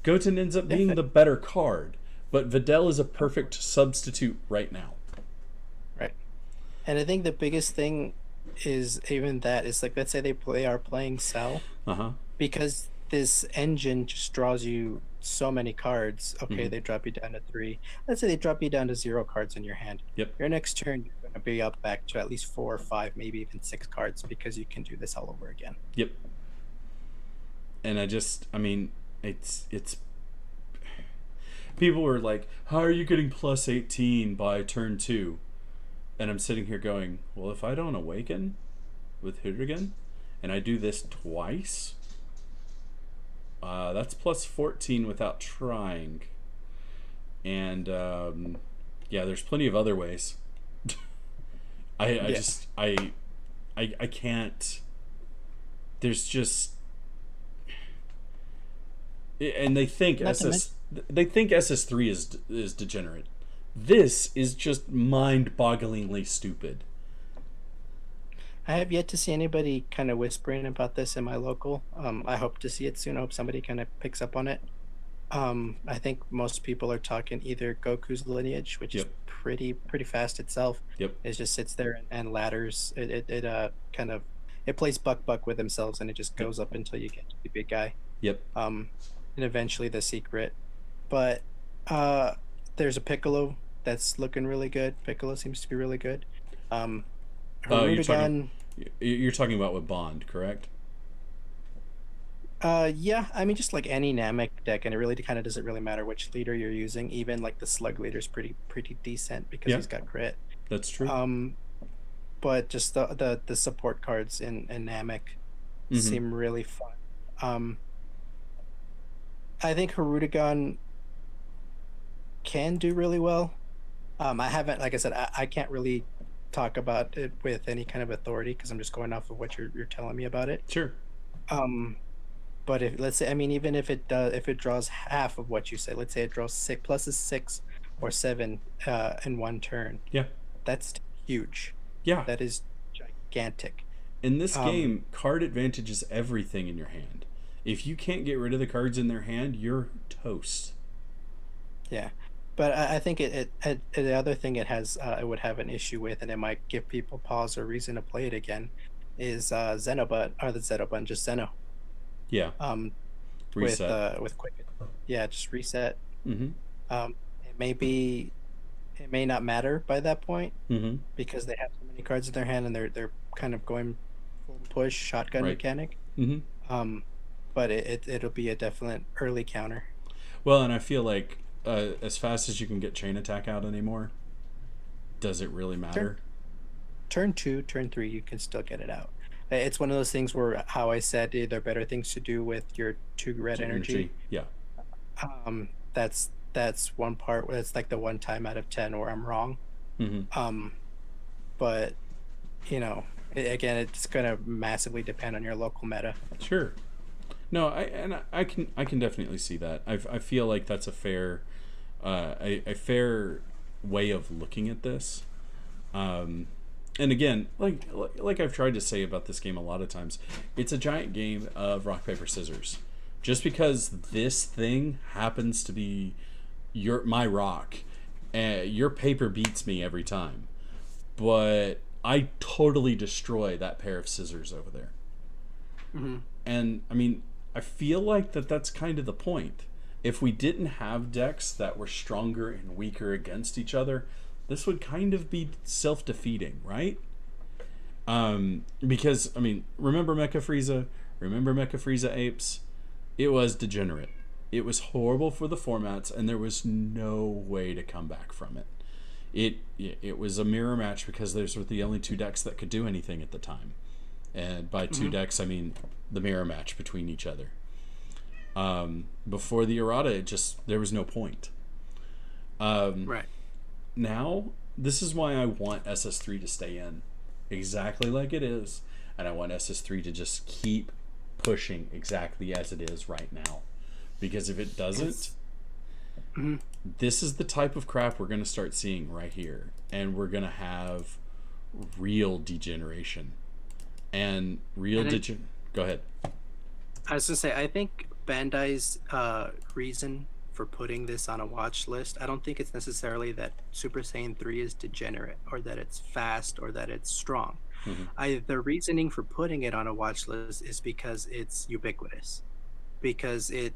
Goten ends up being the better card, but Videl is a perfect substitute right now. Right. And I think the biggest thing is even that is like, let's say they are playing Cell, because this engine just draws you so many cards. Okay, they drop you down to 3. Let's say they drop you down to 0 cards in your hand. Yep. Your next turn, you're going to be up back to at least 4 or 5, maybe even 6 cards, because you can do this all over again. Yep. And it's people were like, how are you getting plus 18 by turn 2? And I'm sitting here going, well, if I don't awaken with Hirudegan and I do this twice, that's plus 14 without trying. And yeah, there's plenty of other ways. I can't. There's just, and they think SS3 is degenerate. This is just mind-bogglingly stupid. I have yet to see anybody kind of whispering about this in my local. I hope to see it soon. I hope somebody kind of picks up on it. I think most people are talking either Goku's lineage, which is pretty fast itself. Yep. It just sits there and ladders. It plays buck with themselves, and it just goes up until you get to the big guy. Yep. And eventually the secret. But there's a Piccolo that's looking really good. Piccolo seems to be really good. You're talking about with Bond, correct? Yeah, I mean, just like any Namek deck, and it really kind of doesn't really matter which leader you're using. Even like the Slug leader is pretty decent because he's got crit. That's true. But just the support cards in Namek seem really fun. I think Hirudegan can do really well. I haven't, like I said, I can't really talk about it with any kind of authority because I'm just going off of what you're telling me about it. Sure. But if, let's say, I mean, even if it draws half of what you say, let's say it draws 6 or 7 in one turn. Yeah. That's huge. Yeah. That is gigantic. In this game, card advantage is everything in your hand. If you can't get rid of the cards in their hand, you're toast. Yeah. But I think the other thing it would have an issue with, and it might give people pause or reason to play it again, is Xenobut, or the Xenobut, just Zeno. Yeah. Reset. With Quicken. Yeah, just reset. Mm-hmm. It may not matter by that point because they have so many cards in their hand and they're kind of going full push shotgun mechanic. Mm-hmm. But it'll be a definite early counter. Well, and I feel like as fast as you can get chain attack out anymore, does it really matter? Turn 2, turn 3, you can still get it out. It's one of those things where, how I said, there are better things to do with your 2 red energy. Yeah. That's one part where it's like the 1 time out of 10 where I'm wrong. Mm-hmm. But again, it's gonna massively depend on your local meta. Sure. No, I can definitely see that. I feel like that's a fair way of looking at this. And again, like I've tried to say about this game a lot of times, it's a giant game of rock paper scissors. Just because this thing happens to be my rock, your paper beats me every time, but I totally destroy that pair of scissors over there. Mm-hmm. And I mean, I feel like that's kind of the point. If we didn't have decks that were stronger and weaker against each other, this would kind of be self-defeating, right? Because, I mean, remember Mecha Frieza? Remember Mecha Frieza Apes? It was degenerate. It was horrible for the formats, and there was no way to come back from it. It was a mirror match because those were the only 2 decks that could do anything at the time. And by 2 decks, I mean the mirror match between each other. Before the errata, there was no point. Right. Now, this is why I want SS3 to stay in. exactly like it is, and I want SS3 to just keep pushing exactly as it is right now. Because if it doesn't, Mhm. this is the type of crap we're going to start seeing right here. And we're going to have real degeneration. And real Go ahead. I was gonna say, I think Bandai's reason for putting this on a watch list, I don't think it's necessarily that Super Saiyan 3 is degenerate or that it's fast or that it's strong. Mm-hmm. The reasoning for putting it on a watch list is because it's ubiquitous, because it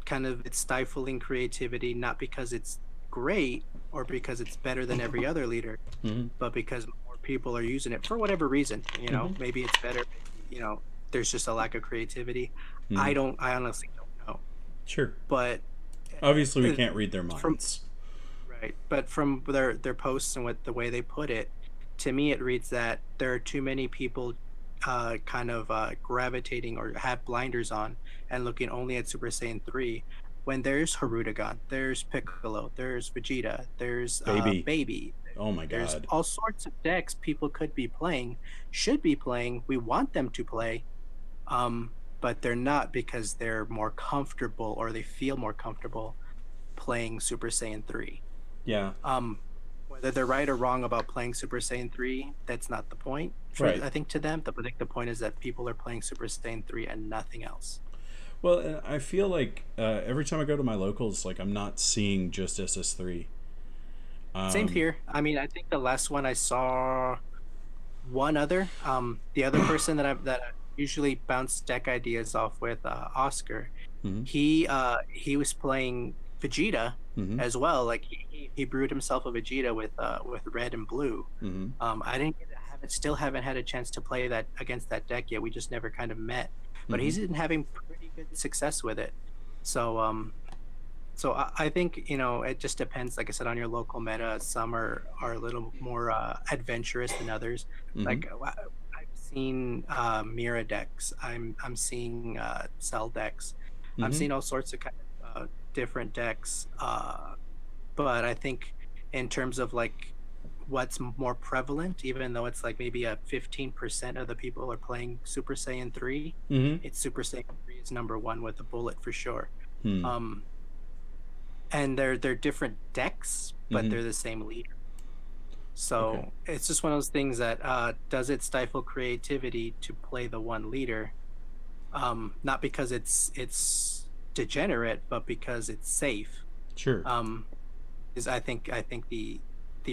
kind of it's stifling creativity, not because it's great or because it's better than every other leader, Mm-hmm. but because more people are using it for whatever reason. Mm-hmm. Maybe it's better, there's just a lack of creativity. Mm-hmm. I honestly don't know. Sure. But Obviously, we uh, can't read their from minds. right, but from their posts and what the way they put it, to me it reads that there are too many people kind of gravitating or have blinders on and looking only at Super Saiyan 3 when there's Hirudegan, there's Piccolo, there's Vegeta, there's Baby. Baby. Oh my There's god. all sorts of decks people could be playing, should be playing. We want them to play, but they're not because they're more comfortable or they feel more comfortable playing Super Saiyan 3. Yeah. Whether they're right or wrong about playing Super Saiyan 3, that's not the point. Right. I think to them, I think the point is that people are playing Super Saiyan 3 and nothing else. Well, and I feel like every time I go to my locals, like I'm not seeing just SS3. Same here. I mean, I think the last one I saw one other. The other person that I usually bounce deck ideas off with, Oscar. Mm-hmm. He was playing Vegeta Mm-hmm. as well. Like he brewed himself a Vegeta with red and blue. Mm-hmm. I didn't still haven't had a chance to play that against that deck yet. We just never kind of met. But Mm-hmm. he's been having pretty good success with it. So I think it just depends. Like I said, on your local meta. Some are a little more adventurous than others. Mm-hmm. Like I've seen Mira decks. I'm seeing Cell decks. I'm Mm-hmm. seeing all sorts of kind of different decks. But I think in terms of like what's more prevalent, even though it's like maybe a 15% of the people are playing Super Saiyan 3, Mm-hmm. it's Super Saiyan 3 is number one with a bullet for sure. Mm-hmm. And they're different decks, but Mm-hmm. they're the same leader. So Okay. it's just one of those things that does it stifle creativity to play the one leader? Not because it's degenerate, but because it's safe. Sure. Is I think the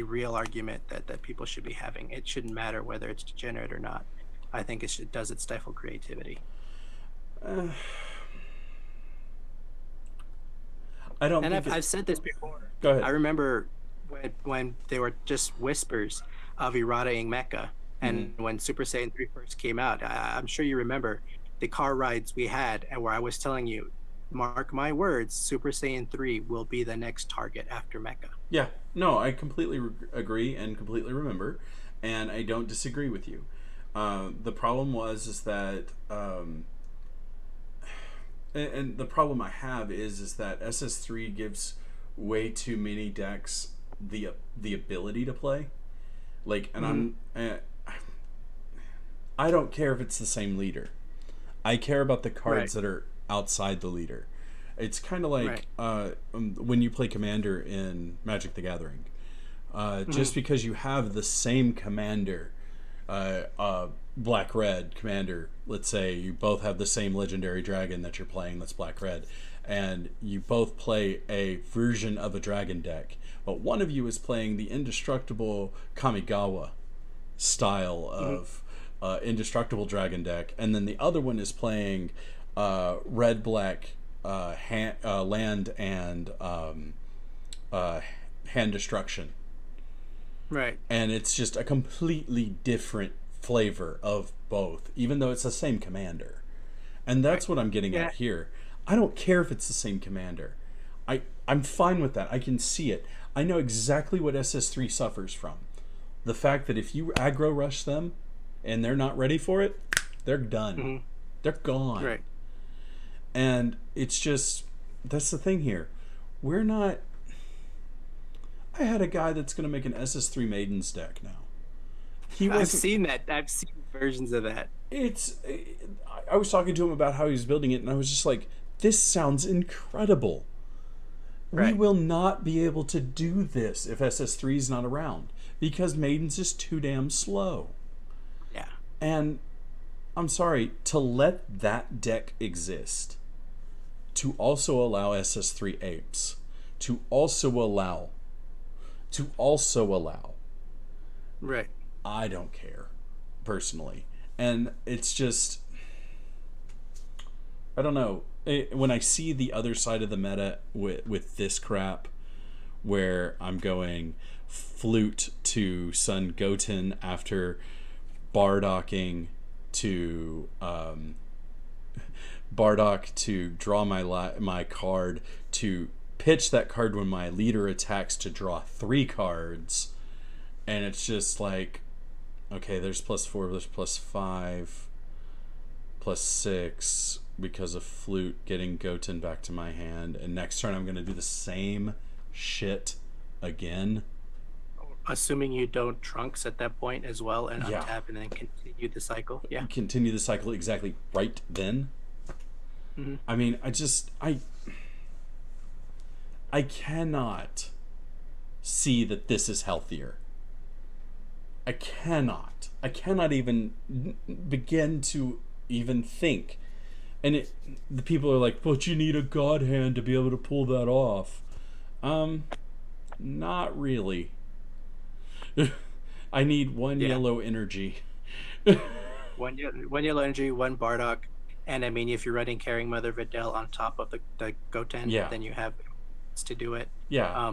real argument that people should be having. It shouldn't matter whether it's degenerate or not. I think does it stifle creativity? I don't And think I've said this before. Go ahead. I remember when they were just whispers of Irada-ing Mecha, and when Super Saiyan 3 first came out, I'm sure you remember the car rides we had, and where I was telling you, mark my words, Super Saiyan 3 will be the next target after Mecha. Yeah, no, I completely agree and completely remember, and I don't disagree with you. The problem is that, and the problem I have is that SS3 gives way too many decks the ability to play, like, and I don't care if it's the same leader. I care about the cards that are outside the leader. It's kind of like when you play Commander in Magic the Gathering. Just because you have the same commander, black-red commander, let's say you both have the same legendary dragon that you're playing that's black-red, and you both play a version of a dragon deck, but one of you is playing the indestructible Kamigawa style of indestructible dragon deck, and then the other one is playing red-black land and hand destruction. Right. And it's just a completely different flavor of both, even though it's the same commander. And that's what I'm getting at here. I don't care if it's the same commander. I'm fine with that. I can see it. I know exactly what SS3 suffers from. The fact that if you aggro rush them and they're not ready for it, they're done. They're gone. Right. And it's just, that's the thing here. We're not... I had a guy that's going to make an SS3 Maidens deck now. he I've wasn't. seen that. I've seen versions of that. It's. I was talking to him about how he was building it, and I was just like, "This sounds incredible. We Right. will not be able to do this if SS3 is not around because Maiden's just too damn slow." Yeah. And I'm sorry, to let that deck exist, to also allow SS3 apes, to also allow, Right. I don't care, personally. And it's just, I don't know. When I see the other side of the meta with this crap, where I'm going flute to Sun Goten after Bardocking to Bardock to draw my card, to pitch that card when my leader attacks to draw 3 cards, and it's just like, okay, there's +4, there's +5, +6 because of flute getting Goten back to my hand, and next turn I'm going to do the same shit again. Assuming you don't Trunks at that point as well and Yeah. untap and then continue the cycle. Yeah. Continue the cycle exactly right then. Mhm. I mean, I cannot see that this is healthier. I cannot even begin to even think. And the people are like, but you need a god hand to be able to pull that off. Not really. I need one yellow energy. One yellow energy, one Bardock, and I mean, if you're running Carrying Mother Videl on top of the Goten, Yeah. then you have to do it. Yeah.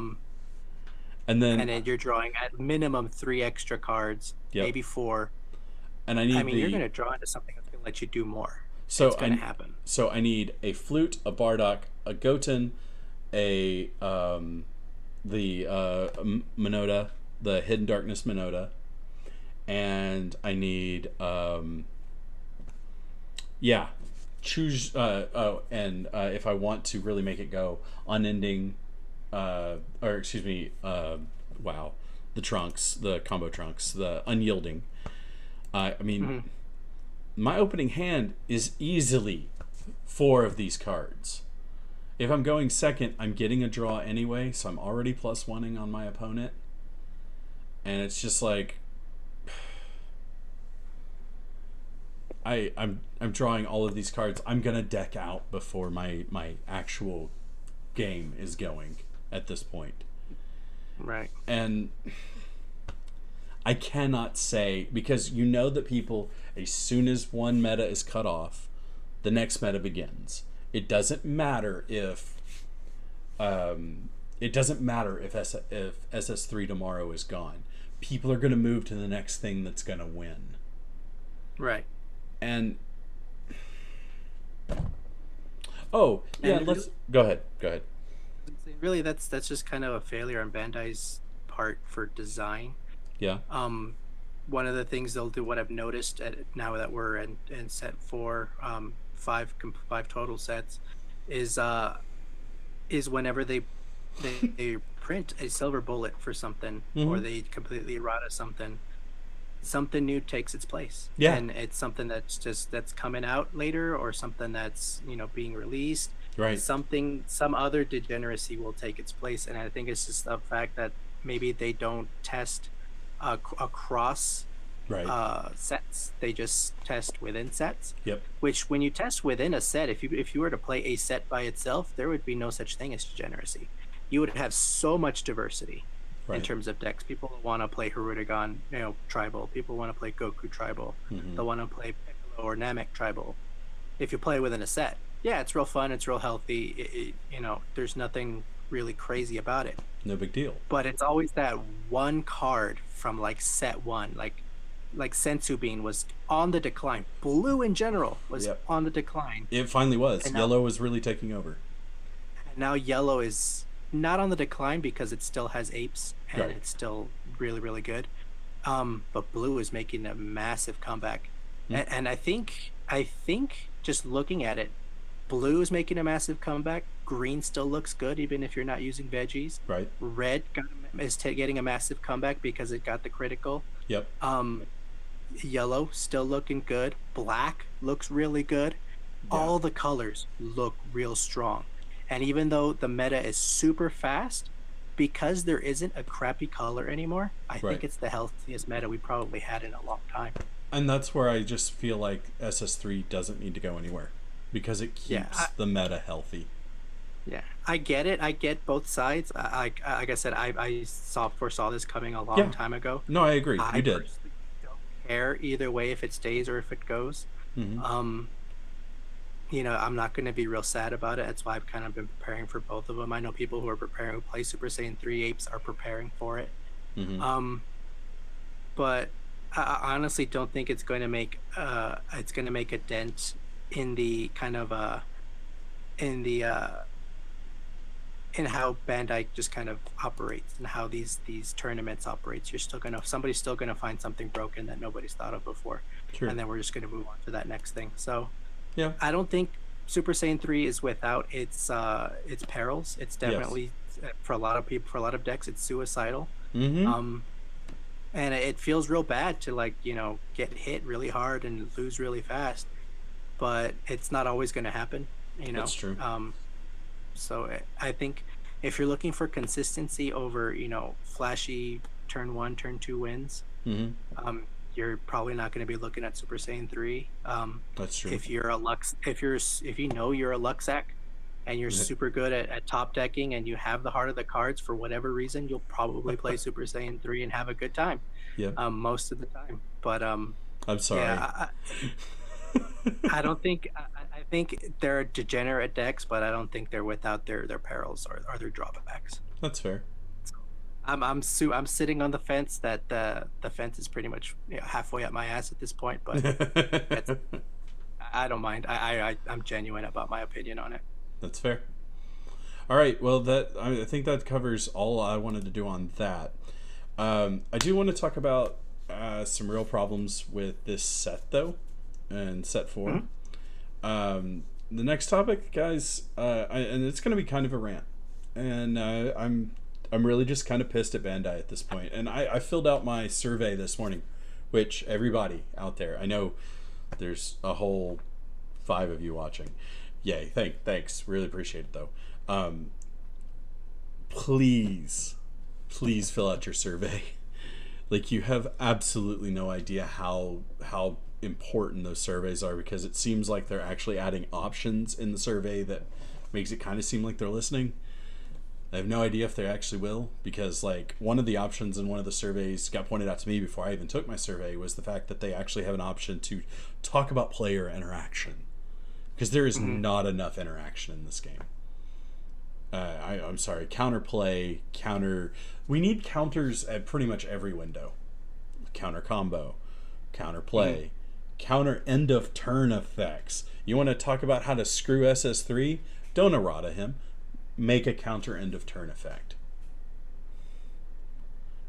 And then you're drawing at minimum 3 extra cards, Yep. maybe 4. and I need you're going to draw into something that's going to let you do more. So it's going to happen. So I need a flute, a Bardock, a Goten, a Minota, the Hidden Darkness Minota, and I need choose if I want to really make it go, unending the trunks, the combo trunks, the unyielding. I mean, my opening hand is easily 4 of these cards. If I'm going second, I'm getting a draw anyway, so I'm already +1ing on my opponent. And it's just like, I'm drawing all of these cards. I'm gonna deck out before my actual game is going at this point. Right. And I cannot say, because you know that people, as soon as one meta is cut off, the next meta begins. It doesn't matter if SS3 tomorrow is gone. People are going to move to the next thing that's going to win. Right. And go ahead. Really, that's just kind of a failure on Bandai's part for design. Yeah. One of the things they'll do, what I've noticed now that we're in set 4, 5 total sets, is whenever they print a silver bullet for something, or they completely errata something new takes its place. Yeah. And it's something that's coming out later, or something that's being released. Right. Some other degeneracy will take its place, and I think it's just the fact that maybe they don't test across sets. They just test within sets. Yep. Which, when you test within a set, if you were to play a set by itself, there would be no such thing as degeneracy. You would have so much diversity in terms of decks. People want to play Hirudegan, tribal. People want to play Goku tribal. They want to play Piccolo or Namek tribal. If you play within a set, yeah, it's real fun. It's real healthy. There's nothing really crazy about it. No big deal. But it's always that one card from like set 1, like Sensu Bean was on the decline. Blue in general was on the decline. It finally was. And now, Yellow was really taking over. Now yellow is not on the decline because it still has apes and it's still really, really good. But blue is making a massive comeback. And I think just looking at it, blue is making a massive comeback. Green still looks good even if you're not using veggies. Right. Red is getting a massive comeback because it got the critical. Yep. Yellow still looking good. Black looks really good. Yeah. All the colors look real strong. And even though the meta is super fast, because there isn't a crappy color anymore, I Right. think it's the healthiest meta we probably had in a long time. And that's where I just feel like SS3 doesn't need to go anywhere because it Yeah, keeps the meta healthy. yeah, I get it. I get both sides. Like I said, I foresaw this coming a long Yeah. time ago. No, I agree. I You did. personally don't care either way if it stays or if it goes. Mm-hmm. Um, I'm not going to be real sad about it. That's why I've kind of been preparing for both of them. I know people who are preparing, who play Super Saiyan 3 apes are preparing for it. Mm-hmm. But I honestly don't think it's going to make a dent in the kind of in the in how Bandai just kind of operates and how these tournaments operates. Somebody's still gonna find something broken that nobody's thought of before, Sure. and then we're just gonna move on to that next thing. So Yeah. I don't think Super Saiyan 3 is without its perils. It's definitely for a lot of people, for a lot of decks, it's suicidal. Mm-hmm. And it feels real bad to get hit really hard and lose really fast, but it's not always going to happen. That's true. So I think if you're looking for consistency over flashy turn 1 turn 2 wins, Mm-hmm. you're probably not going to be looking at Super Saiyan 3. That's true. If you're a Lux, if you're a Luxac and you're super good at top decking and you have the heart of the cards for whatever reason, you'll probably play Super Saiyan 3 and have a good time. Yeah. Most of the time. But I'm sorry. yeah, I don't think I think they're degenerate decks, but I don't think they're without their perils or their drawbacks. That's fair. I'm sitting on the fence that the fence is pretty much halfway up my ass at this point, but I don't mind. I'm genuine about my opinion on it. That's fair. All right. Well, I think that covers all I wanted to do on that. I do want to talk about some real problems with this set, though, and set 4. Mm-hmm. The next topic, guys, and it's going to be kind of a rant, and I'm really just kind of pissed at Bandai at this point. And I filled out my survey this morning, which everybody out there, I know there's a whole 5 of you watching. Yay, thanks. Really appreciate it, though. Please fill out your survey. Like, you have absolutely no idea how important those surveys are, because it seems like they're actually adding options in the survey that makes it kind of seem like they're listening. I have no idea if they actually will, because like one of the options in one of the surveys got pointed out to me before I even took my survey was the fact that they actually have an option to talk about player interaction, because there is not enough interaction in this game. I'm sorry, counterplay, we need counters at pretty much every window. Counter combo, counterplay, counter end of turn effects. You want to talk about how to screw SS3? Don't errata him. Make a counter end of turn effect.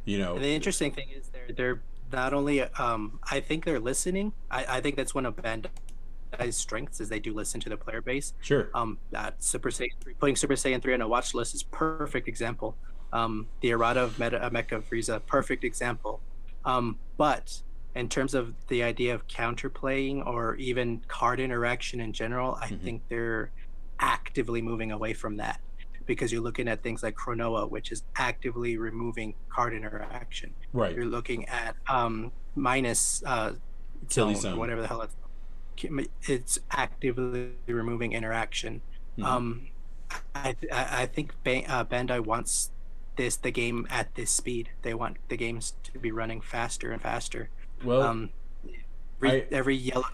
The interesting thing is they're not only I think they're listening. I think that's one of Bandai's strengths, is they do listen to the player base. Sure. That Super Saiyan 3, putting Super Saiyan 3 on a watch list is perfect example. The errata of Mecha Frieza, perfect example. But in terms of the idea of counterplaying or even card interaction in general, I think they're actively moving away from that, because you're looking at things like Chronoa, which is actively removing card interaction. Right. You're looking at minus zone, or whatever the hell it's actively removing interaction. I think Bandai wants the game at this speed. They want the games to be running faster and faster. Well, every yellow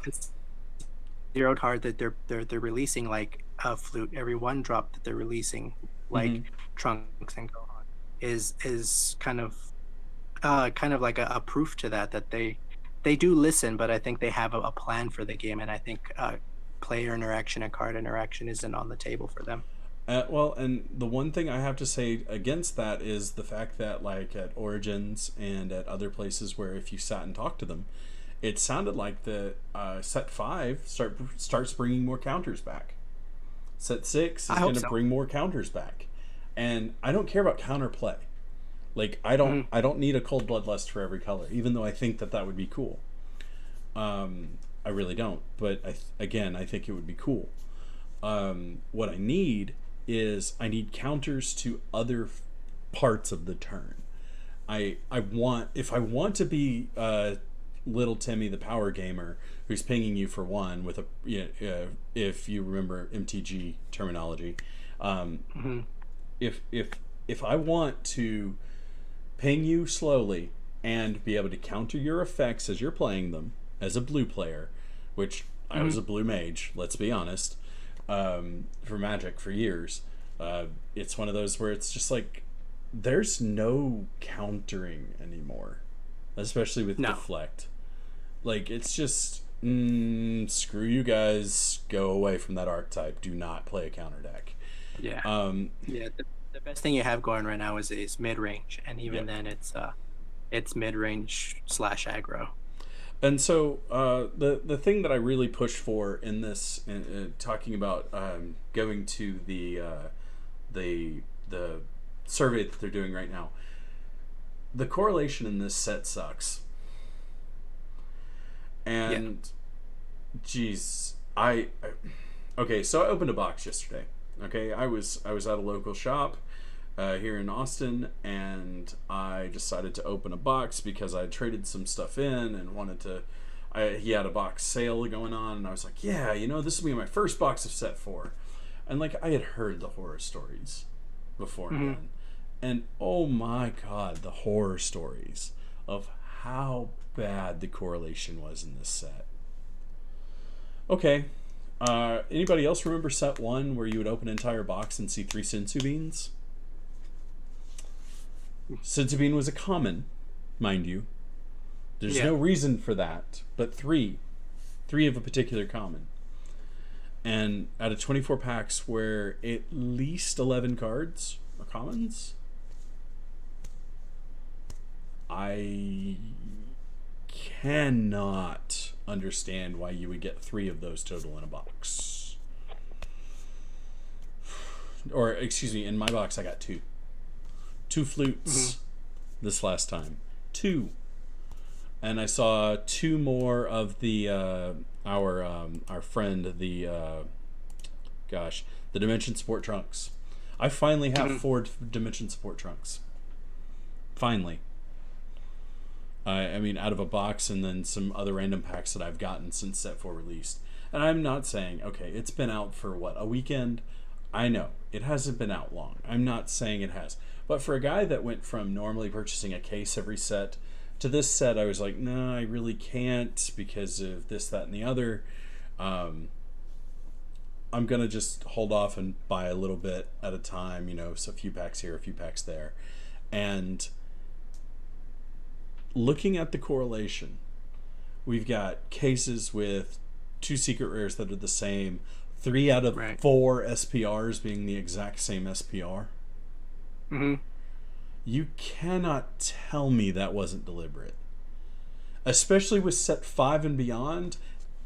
zero card that they're releasing, like a flute, every 1 drop that they're releasing, like Trunks and Gohan, is kind of like a proof to that they do listen, but I think they have a plan for the game, and I think player interaction and card interaction isn't on the table for them. Well, and the one thing I have to say against that is the fact that, like, at Origins and at other places where if you sat and talked to them, it sounded like the set 5 starts bringing more counters back. Set 6 is going to bring more counters back. And I don't care about counterplay. Like I don't need a cold bloodlust for every color, even though I think that would be cool. I really don't, but I think it would be cool. What I need is I need counters to other parts of the turn. If I want to be little Timmy the power gamer who's pinging you for one with if you remember MTG terminology, if I want to ping you slowly and be able to counter your effects as you're playing them as a blue player, which I was a blue mage, let's be honest, for Magic for years, it's one of those where it's just like there's no countering anymore, especially with deflect. Like it's just screw you guys, go away from that archetype, do not play a counter deck. The best thing you have going right now is mid-range, and even then it's mid-range / aggro. And so the thing that I really push for in this, talking about going to the survey that they're doing right now, the correlation in this set sucks. And geez, okay, so I opened a box yesterday. Okay, I was at a local shop here in Austin, and I decided to open a box because I traded some stuff in and wanted to. He had a box sale going on, and I was like, yeah, this will be my first box of set 4. And like I had heard the horror stories beforehand, and oh my god, the horror stories of how bad the correlation was in this set. Okay. Anybody else remember set 1 where you would open an entire box and see 3 Senzu Beans? Senzu Bean was a common, mind you. There's no reason for that, but 3 of a particular common. And out of 24 packs where at least 11 cards are commons, I cannot understand why you would get 3 of those total in a box. Or, excuse me, in my box I got 2. 2 flutes this last time. 2. And I saw 2 more of the our friend, the Dimension Support Trunks. I finally have 4 Dimension Support Trunks. Finally. I mean, out of a box, and then some other random packs that I've gotten since set 4 released. And I'm not saying, okay, it's been out for a weekend? I know, it hasn't been out long. I'm not saying it has. But for a guy that went from normally purchasing a case every set to this set, I was like, no, I really can't because of this, that, and the other. I'm going to just hold off and buy a little bit at a time, so a few packs here, a few packs there. And looking at the correlation, we've got cases with 2 secret rares that are the same, 3 out of 4 SPRs being the exact same SPR. You cannot tell me that wasn't deliberate. Especially with set 5 and beyond,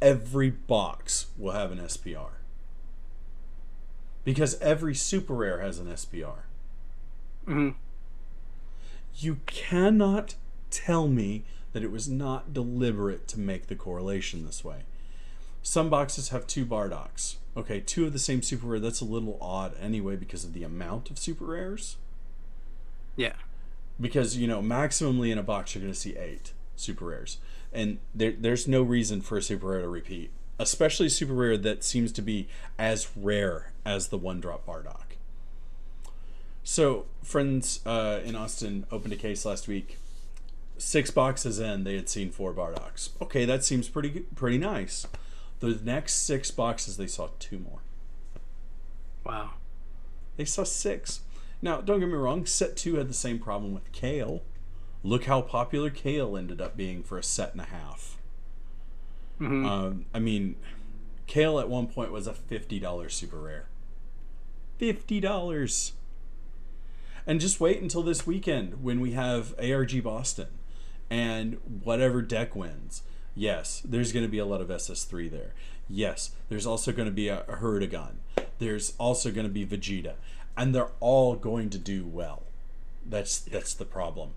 every box will have an SPR. Because every super rare has an SPR. You cannot tell me that it was not deliberate to make the correlation this way. Some boxes have 2 Bardocks. Okay, 2 of the same super rare, that's a little odd anyway because of the amount of super rares. Yeah. Because, maximally in a box you're going to see 8 super rares. And there's no reason for a super rare to repeat. Especially super rare that seems to be as rare as the 1-drop Bardock. So, friends in Austin opened a case last week. 6 boxes in, they had seen 4 Bardocks. Okay, that seems pretty nice. The next 6 boxes, they saw 2 more. Wow. They saw 6. Now, don't get me wrong, set 2 had the same problem with Kale. Look how popular Kale ended up being for a set and a half. I mean, Kale at one point was a $50 super rare. $50! And just wait until this weekend when we have ARG Boston and whatever deck wins. Yes, there's going to be a lot of SS3 there. Yes, there's also going to be a Hirudegan. There's also going to be Vegeta. And they're all going to do well. That's the problem.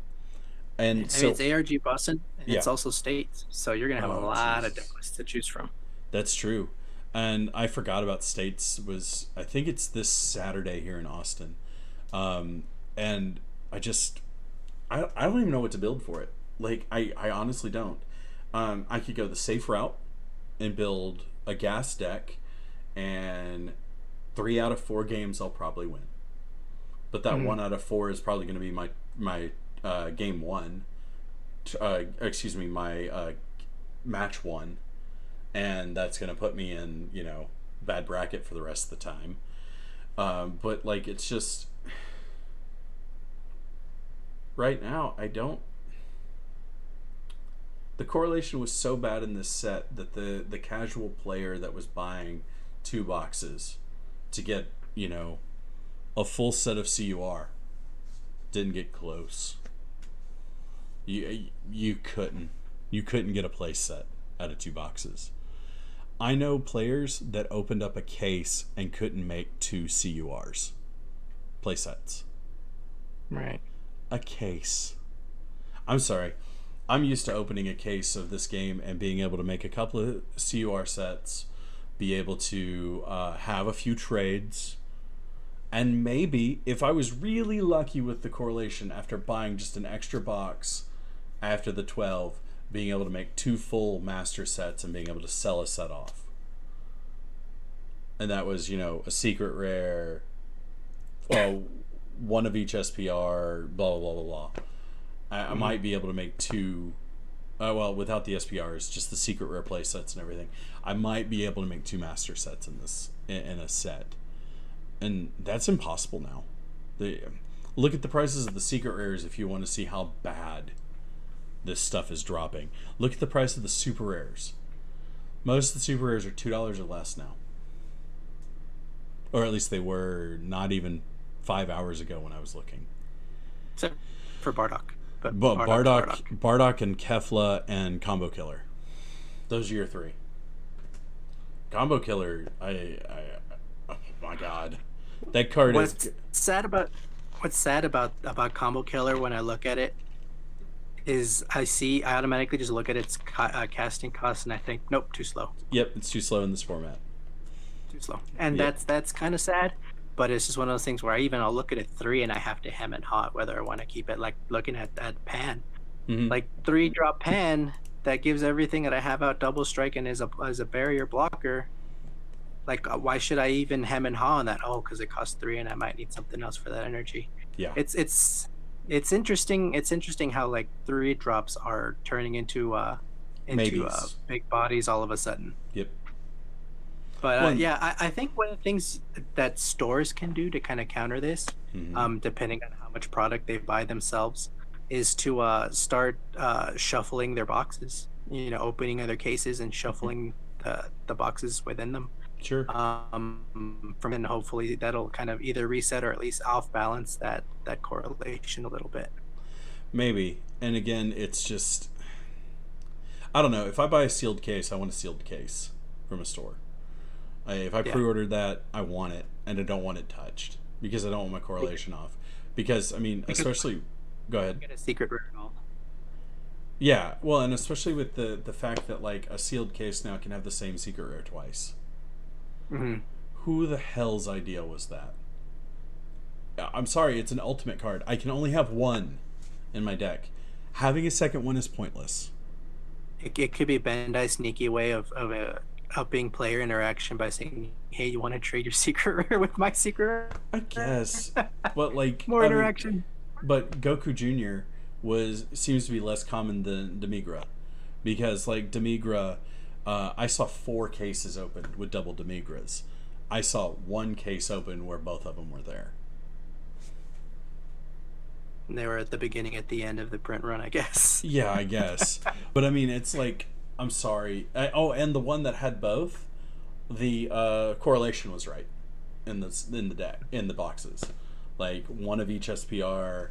And I so mean, it's ARG Boston, and yeah. it's also states, so you're gonna have a Oh, lot of Jesus. decks to choose from. That's true. And I forgot about States was I think it's this Saturday here in Austin. And I just I don't even know what to build for it. Like I honestly don't. I could go the safe route and build a gas deck, and 3 out of 4 games I'll probably win. But that 1 out of 4 is probably going to be my game one. Excuse me, my match one, and that's going to put me in bad bracket for the rest of the time. But like it's just right now I don't. The correlation was so bad in this set that the casual player that was buying 2 boxes to get a full set of CUR didn't get close. You couldn't get a play set out of 2 boxes. I know players that opened up a case and couldn't make 2 CURs play sets. Right. A case. I'm sorry. I'm used to opening a case of this game and being able to make a couple of CUR sets, be able to have a few trades, and maybe, if I was really lucky with the correlation after buying just an extra box after the 12, being able to make 2 full master sets and being able to sell a set off. And that was, a secret rare, one of each SPR, blah, blah, blah, blah. I might be able to make 2, without the SPRs, just the secret rare play sets and everything. I might be able to make 2 master sets in a set. And that's impossible now. Look at the prices of the secret rares if you want to see how bad this stuff is dropping. Look at the price of the super rares. Most of the super rares are $2 or less now. Or at least they were not even 5 hours ago when I was looking. Except for Bardock. But Bardock and Kefla and Combo Killer. Those are your 3. Combo Killer, oh my god. That card What's sad about Combo Killer when I look at it is I automatically just look at its casting cost and I think, nope, too slow. Yep, it's too slow in this format. Too slow. And that's kind of sad, but it's just one of those things where I'll look at a 3 and I have to hem and haw whether I want to keep it, like looking at Pan. Mm-hmm. Like 3-drop Pan that gives everything that I have out double strike and is a barrier blocker. Like, why should I even hem and haw on that? Oh, because it costs 3 and I might need something else for that energy. Yeah. It's interesting. It's interesting how like 3-drops are turning into big bodies all of a sudden. Yep. But I think one of the things that stores can do to kind of counter this, depending on how much product they buy themselves, is to start shuffling their boxes. Opening other cases and shuffling the boxes within them. Sure. From then hopefully that'll kind of either reset or at least off balance that correlation a little bit. Maybe. And again, it's just, I don't know. If I buy a sealed case, I want a sealed case from a store. If I pre-ordered that, I want it, and I don't want it touched because I don't want my correlation off. Because especially, go ahead. Get a secret rare and all. Yeah, well, and especially with the fact that like a sealed case now can have the same secret rare twice. Mm-hmm. Who the hell's idea was that? I'm sorry, it's an ultimate card. I can only have 1 in my deck. Having a second one is pointless. It could be Bandai's sneaky way of upping player interaction by saying, "Hey, you want to trade your secret rare with my secret rare?" I guess, but like more interaction. But Goku Jr. seems to be less common than Demigra, because like Demigra, I saw 4 cases open with double Demigras. I saw 1 case open where both of them were there. And they were at the beginning, at the end of the print run, I guess. Yeah, I guess. But I mean, it's like, I'm sorry. And the one that had both, the correlation was right in the deck, in the boxes. Like 1 of each SPR.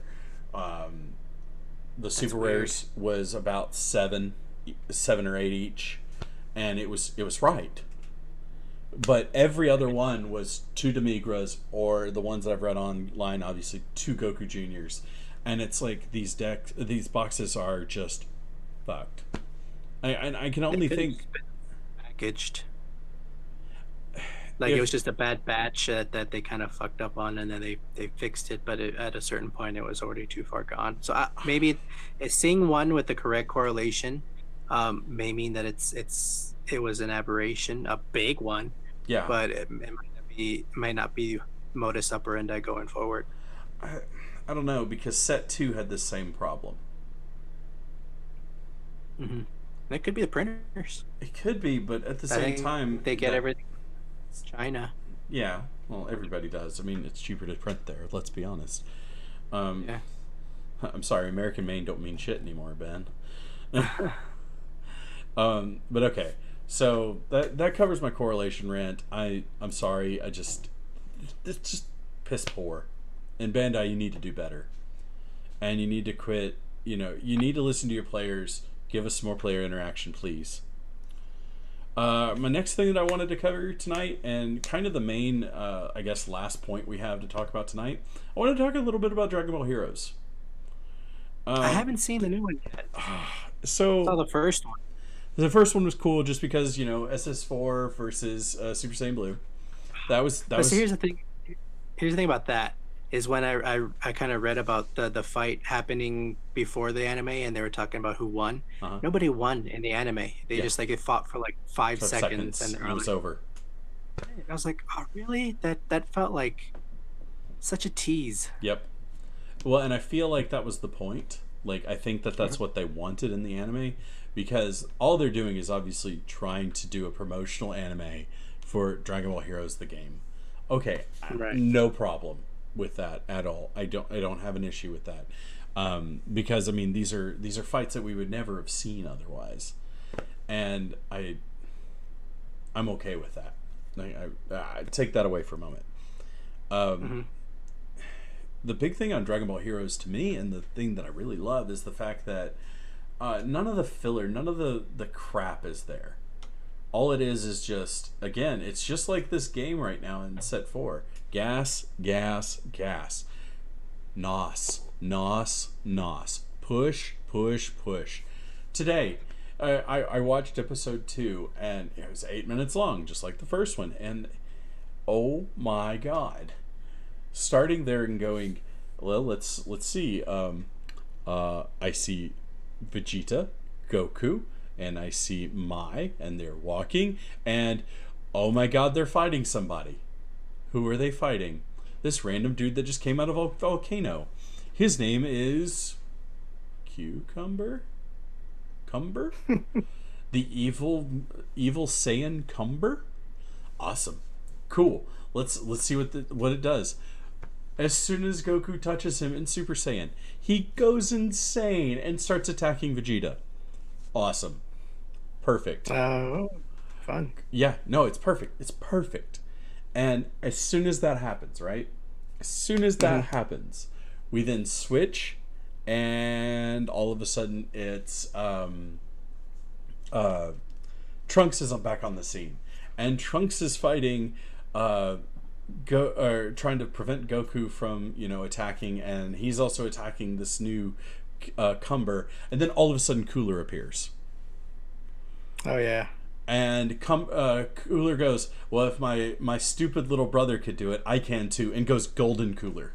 The super rares was about 7 or 8 each, and it was right. But every other one was 2 Demigras, or the ones that I've read online, obviously 2 Goku Juniors, and it's like these boxes are just fucked. I can only think packaged. Like it was just a bad batch that they kind of fucked up on, and then they fixed it. But at a certain point, it was already too far gone. So maybe seeing one with the correct correlation may mean that it was an aberration, a big one. Yeah. But it might not be modus operandi going forward. I don't know, because set 2 had the same problem. Mm-hmm. That could be the printers. It could be, but at the same time, they get everything. It's China. Yeah, well, everybody does. I mean, it's cheaper to print there. Let's be honest. Yeah. I'm sorry, American made don't mean shit anymore, Ben. But okay, so that covers my correlation rant. I'm sorry. It's just piss poor. And Bandai, you need to do better, and you need to quit. You need to listen to your players. Give us some more player interaction, please. My next thing that I wanted to cover tonight, and kind of the main, I guess, last point we have to talk about tonight, I want to talk a little bit about Dragon Ball Heroes. I haven't seen the new one yet. So I saw the first one. The first one was cool just because, SS4 versus Super Saiyan Blue. So here's the thing. Here's the thing about that. Is when I kind of read about the fight happening before the anime, and they were talking about who won. Uh-huh. Nobody won in the anime. They just it fought for like 5 seconds and it was over. I was like, oh really? That felt like such a tease. Yep. Well, and I feel like that was the point. Like, I think that's what they wanted in the anime, because all they're doing is obviously trying to do a promotional anime for Dragon Ball Heroes the game. Okay, right. No problem with that at all. I don't have an issue with that, because I mean these are fights that we would never have seen otherwise, and I'm okay with that. I take that away for a moment. The big thing on Dragon Ball Heroes to me, and the thing that I really love, is the fact that none of the filler, none of the crap is there. All it is just, again, it's just like this game right now in set 4. Gas, gas, gas. Nos, nos, nos. Push, push, push. Today, I watched episode 2, and it was 8 minutes long, just like the first one. And, oh my god. Starting there and going, well, let's see. I see Vegeta, Goku, and I see Mai, and they're walking, and oh my god, they're fighting somebody. Who are they fighting? This random dude that just came out of a volcano. His name is Cucumber? Cumber? The evil Saiyan Cumber? Awesome. Cool. Let's see what it does. As soon as Goku touches him in Super Saiyan, he goes insane and starts attacking Vegeta. Awesome. Perfect. Oh, fun. Yeah, no, it's perfect. It's perfect. And as soon as that happens, right? As soon as that happens, we then switch, and all of a sudden it's Trunks is back on the scene. And Trunks is fighting trying to prevent Goku from, attacking, and he's also attacking this new Cumber, and then all of a sudden Cooler appears. Oh yeah. And Cooler goes, well, if my stupid little brother could do it, I can too, and goes Golden Cooler.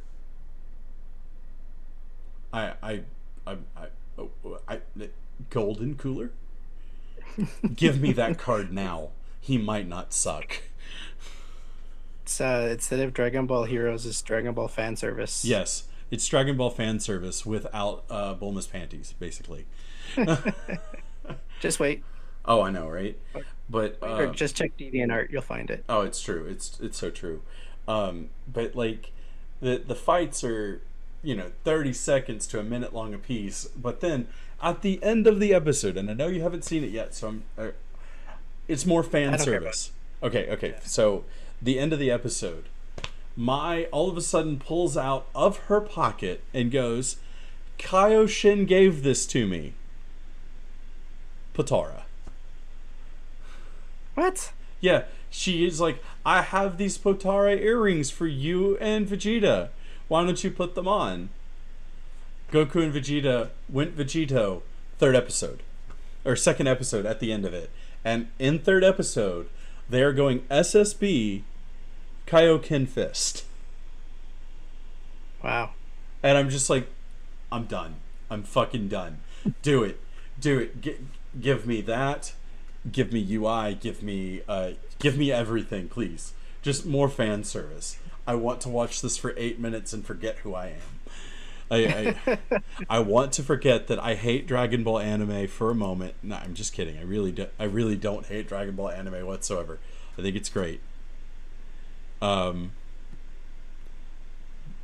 Golden Cooler? Give me that card now. He might not suck. So instead of Dragon Ball Heroes, it's Dragon Ball fan service. Yes, it's Dragon Ball fan service without Bulma's panties, basically. Just wait. Oh, I know, right? But or just check DeviantArt, you'll find it. Oh, it's true. It's so true. But like the fights are, 30 seconds to a minute long apiece. But then at the end of the episode, and I know you haven't seen it yet, so it's more fan service. Okay. Yeah. So the end of the episode, Mai all of a sudden pulls out of her pocket and goes, Kaioshin gave this to me. Potara. What? Yeah, she is like, I have these Potara earrings for you and Vegeta. Why don't you put them on? Goku and Vegeta went Vegito third episode. Or second episode at the end of it. And in third episode, they are going SSB Kaioken Fist. Wow. And I'm just like, I'm done. I'm fucking done. Do it. Do it. Give me that. Give me UI. Give me everything, please. Just more fan service. I want to watch this for 8 minutes and forget who I am. I want to forget that I hate Dragon Ball anime for a moment. No, I'm just kidding. I really don't hate Dragon Ball anime whatsoever. I think it's great. But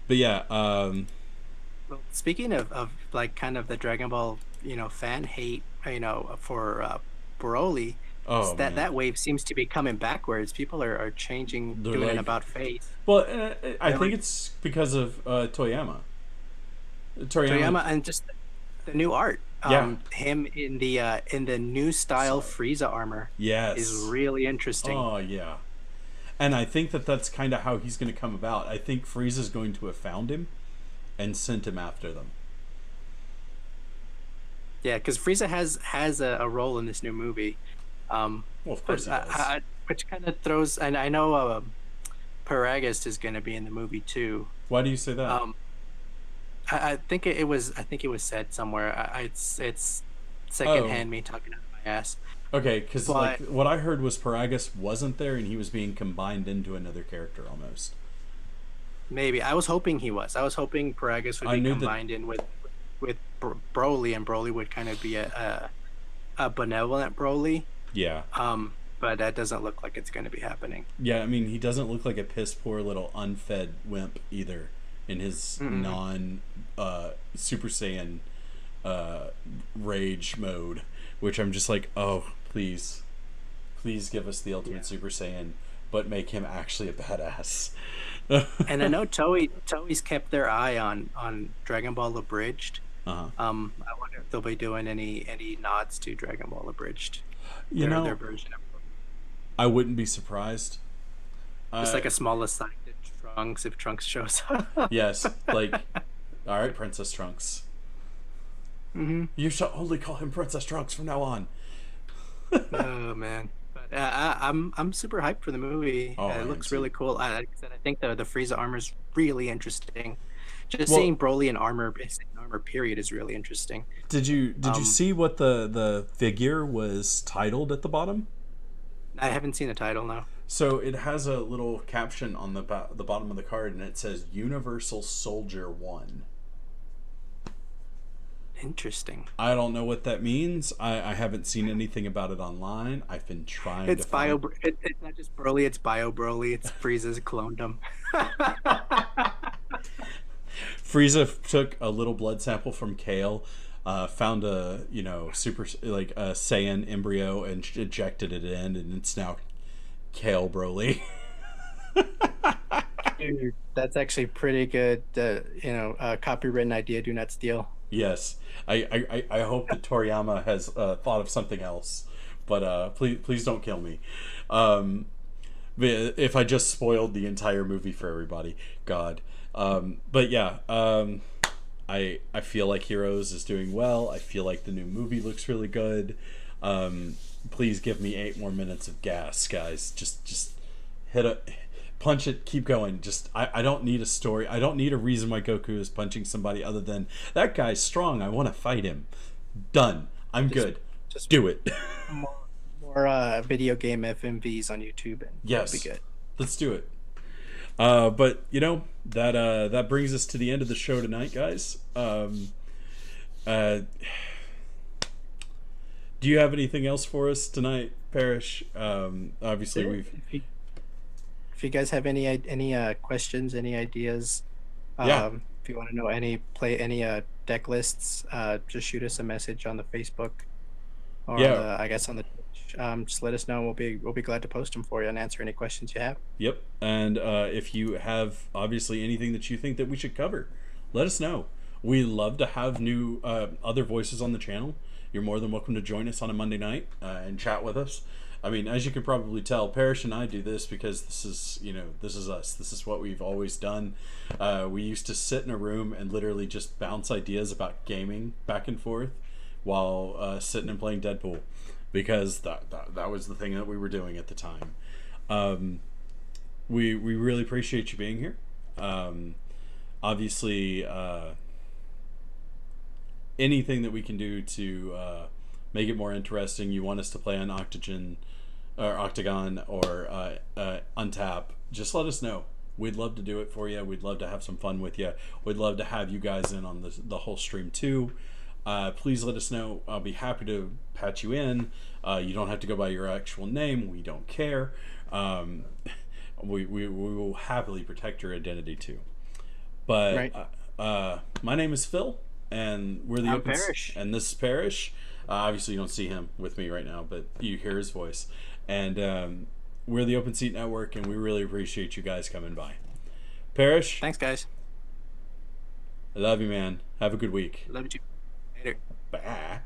yeah. Well, speaking of like kind of the Dragon Ball, fan hate, for Broly. Oh, that wave seems to be coming backwards. People are changing, doing like, an about face. Well, I think it's because of Toriyama. Toriyama and just the new art. Yeah. Him in the new style Frieza armor. Yes. Is really interesting. Oh yeah. And I think that's kind of how he's going to come about. I think Frieza's going to have found him and sent him after them. Yeah, because Frieza has a role in this new movie. Well, of course he does. Which kind of throws, and I know Paragus is going to be in the movie too. Why do you say that? I think it was said somewhere. It's secondhand me talking out of my ass. Okay, because like what I heard was Paragus wasn't there and he was being combined into another character almost. Maybe I was hoping he was. I was hoping Paragus would be combined in with Broly, and Broly would kind of be a benevolent Broly. Yeah. But that doesn't look like it's going to be happening. Yeah, I mean he doesn't look like a piss poor little unfed wimp either in his non Super Saiyan rage mode, which I'm just like, oh, please give us the Ultimate Super Saiyan, but make him actually a badass. And I know Toei's kept their eye on Dragon Ball Abridged. Uh-huh. I wonder if they'll be doing any nods to Dragon Ball Abridged. Their version of it. I wouldn't be surprised. Just like a small aside to Trunks if Trunks shows up. Yes, like, all right, Princess Trunks. Mm-hmm. You shall only call him Princess Trunks from now on. Oh man, but I'm super hyped for the movie. It looks really cool. Like I said, I think the Frieza armor is really interesting. Just seeing Broly in armor period is really interesting. Did you see what the figure was titled at the bottom? I haven't seen the title now. So it has a little caption on the bottom of the card, and it says Universal Soldier 1. Interesting. I don't know what that means. I haven't seen anything about it online. I've been trying it's not just Broly, it's Bio Broly. It's Frieza's cloned him. Frieza took a little blood sample from Kale, found a super like a Saiyan embryo and ejected it in, and it's now Kale Broly. Dude, that's actually pretty good. Copywritten idea, do not steal. Yes, I hope that Toriyama has thought of something else, but please don't kill me. If I just spoiled the entire movie for everybody, God. But yeah, I feel like Heroes is doing well. I feel like the new movie looks really good. Please give me 8 more minutes of gas, guys. Just hit it. Punch it, keep going. I don't need a story. I don't need a reason why Goku is punching somebody other than that guy's strong. I want to fight him. Done. I'm good. Just do it. more video game FMVs on YouTube, and yes, that'll be good. Let's do it. But that brings us to the end of the show tonight, guys. Do you have anything else for us tonight, Parrish? Obviously, if you guys have any questions, any ideas, if you want to know any deck lists, just shoot us a message on the Facebook or I guess on the Twitch. Just let us know. We'll be glad to post them for you and answer any questions you have. Yep. And if you have obviously anything that you think that we should cover, let us know. We love to have new other voices on the channel. you're more than welcome to join us on a Monday night and chat with us. I mean, as you can probably tell, Parrish and I do this because this is, this is us. This is what we've always done. We used to sit in a room and literally just bounce ideas about gaming back and forth while sitting and playing Deadpool, because that was the thing that we were doing at the time. We really appreciate you being here. Obviously, anything that we can do to make it more interesting. You want us to play on Octagon or Untap, just let us know. We'd love to do it for you. We'd love to have some fun with you. We'd love to have you guys in on the whole stream too. Please let us know. I'll be happy to patch you in. You don't have to go by your actual name. We don't care. We will happily protect your identity too. But right. My name is Phil, and we're the Open Parrish, and this is Parrish. Obviously, you don't see him with me right now, but you hear his voice. And we're the Open Seat Network, and we really appreciate you guys coming by. Parrish. Thanks, guys. I love you, man. Have a good week. Love you too. Later. Bye.